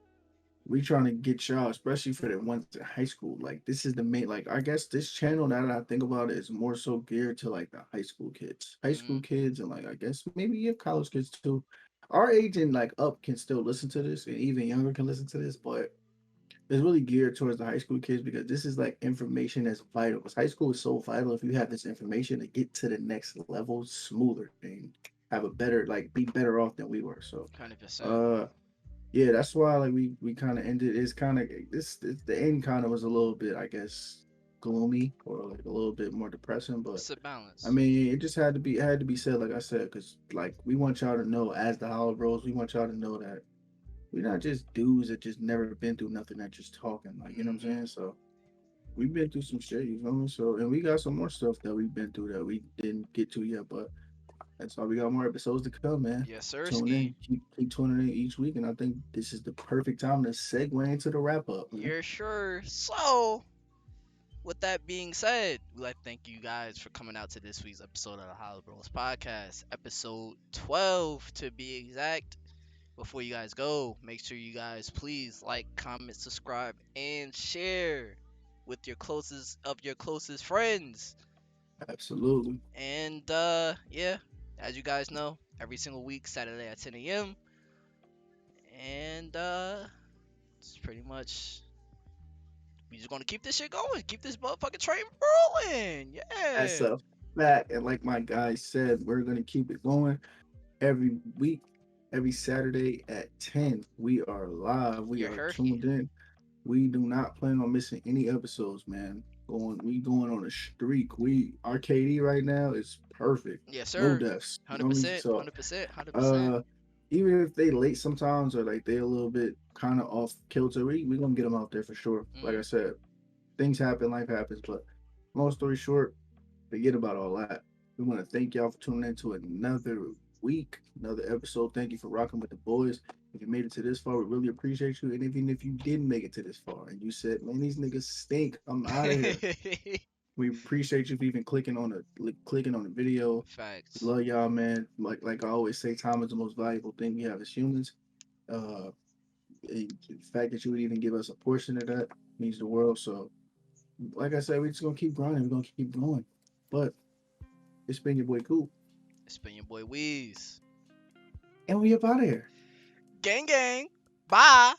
we trying to get y'all, especially for the ones in high school. Like this is the main. Like I guess this channel, now that I think about it, is more so geared to like the high school Mhm. kids, and like I guess maybe yeah, college kids too. Our age and like up can still listen to this, and even younger can listen to this, but it's really geared towards the high school kids because this is like information that's vital. Because high school is so vital. If you have this information to get to the next level smoother and have a better, like be better off than we were. So, 100%. uh, yeah, that's why like we kind of ended. It's kind of the end kind of was a little bit, I guess, gloomy or like a little bit more depressing. But It's a I balance. mean, it just had to be said, like I said, because like we want y'all to know as the Hollow Bros, we want y'all to know that we're not just dudes that just never been through nothing that just talking. Like you know what I'm Mhm. saying? So we've been through some shit, you feel me? So and we got some more stuff that we've been through that we didn't get to yet, but that's why we got more episodes to come, man. Yes, sir, Tune in, ski. keep tuning in each week, and I think this is the perfect time to segue into the wrap up, man. You're sure. So, with that being said, we'd like to thank you guys for coming out to this week's episode of the HoloBros podcast, episode 12 to be exact. Before you guys go, make sure you guys please like, comment, subscribe, and share with your closest friends. Absolutely, And yeah, as you guys know, every single week, Saturday at 10 a.m. And it's pretty much we just gonna keep this shit going, keep this motherfucking train rolling. that's Yeah, a fact. And like my guy said, we're gonna keep it going every week, every Saturday at 10. We are live. We you're are Hershey. tuned in. We do not plan on missing any episodes, man. We going on a streak. We our KD right now is perfect. Yes, No sir. deaths. You Hundred know me? percent, So 100%, 100%. uh even if they late sometimes or like they a little bit kind of off kilter, we gonna get them out there for sure. Like I Mhm. said, things happen, life happens, but Long story short, forget about all that. We want to thank y'all for tuning in to another week, another episode. Thank you for rocking with the boys. If you made it to this far, we really appreciate you. And even if you didn't make it to this far and you said, man, these niggas stink, I'm out of here. We appreciate you for even clicking on the video. We Facts. love y'all, man. Like I always say, time is the most valuable thing we have as humans. Uh, the fact that you would even give us a portion of that means the world. So, like I said, we're just gonna keep grinding. We're gonna keep going. But it's been your boy Cool, It's been your boy Weez. and we up out of here. Gang gang. Bye.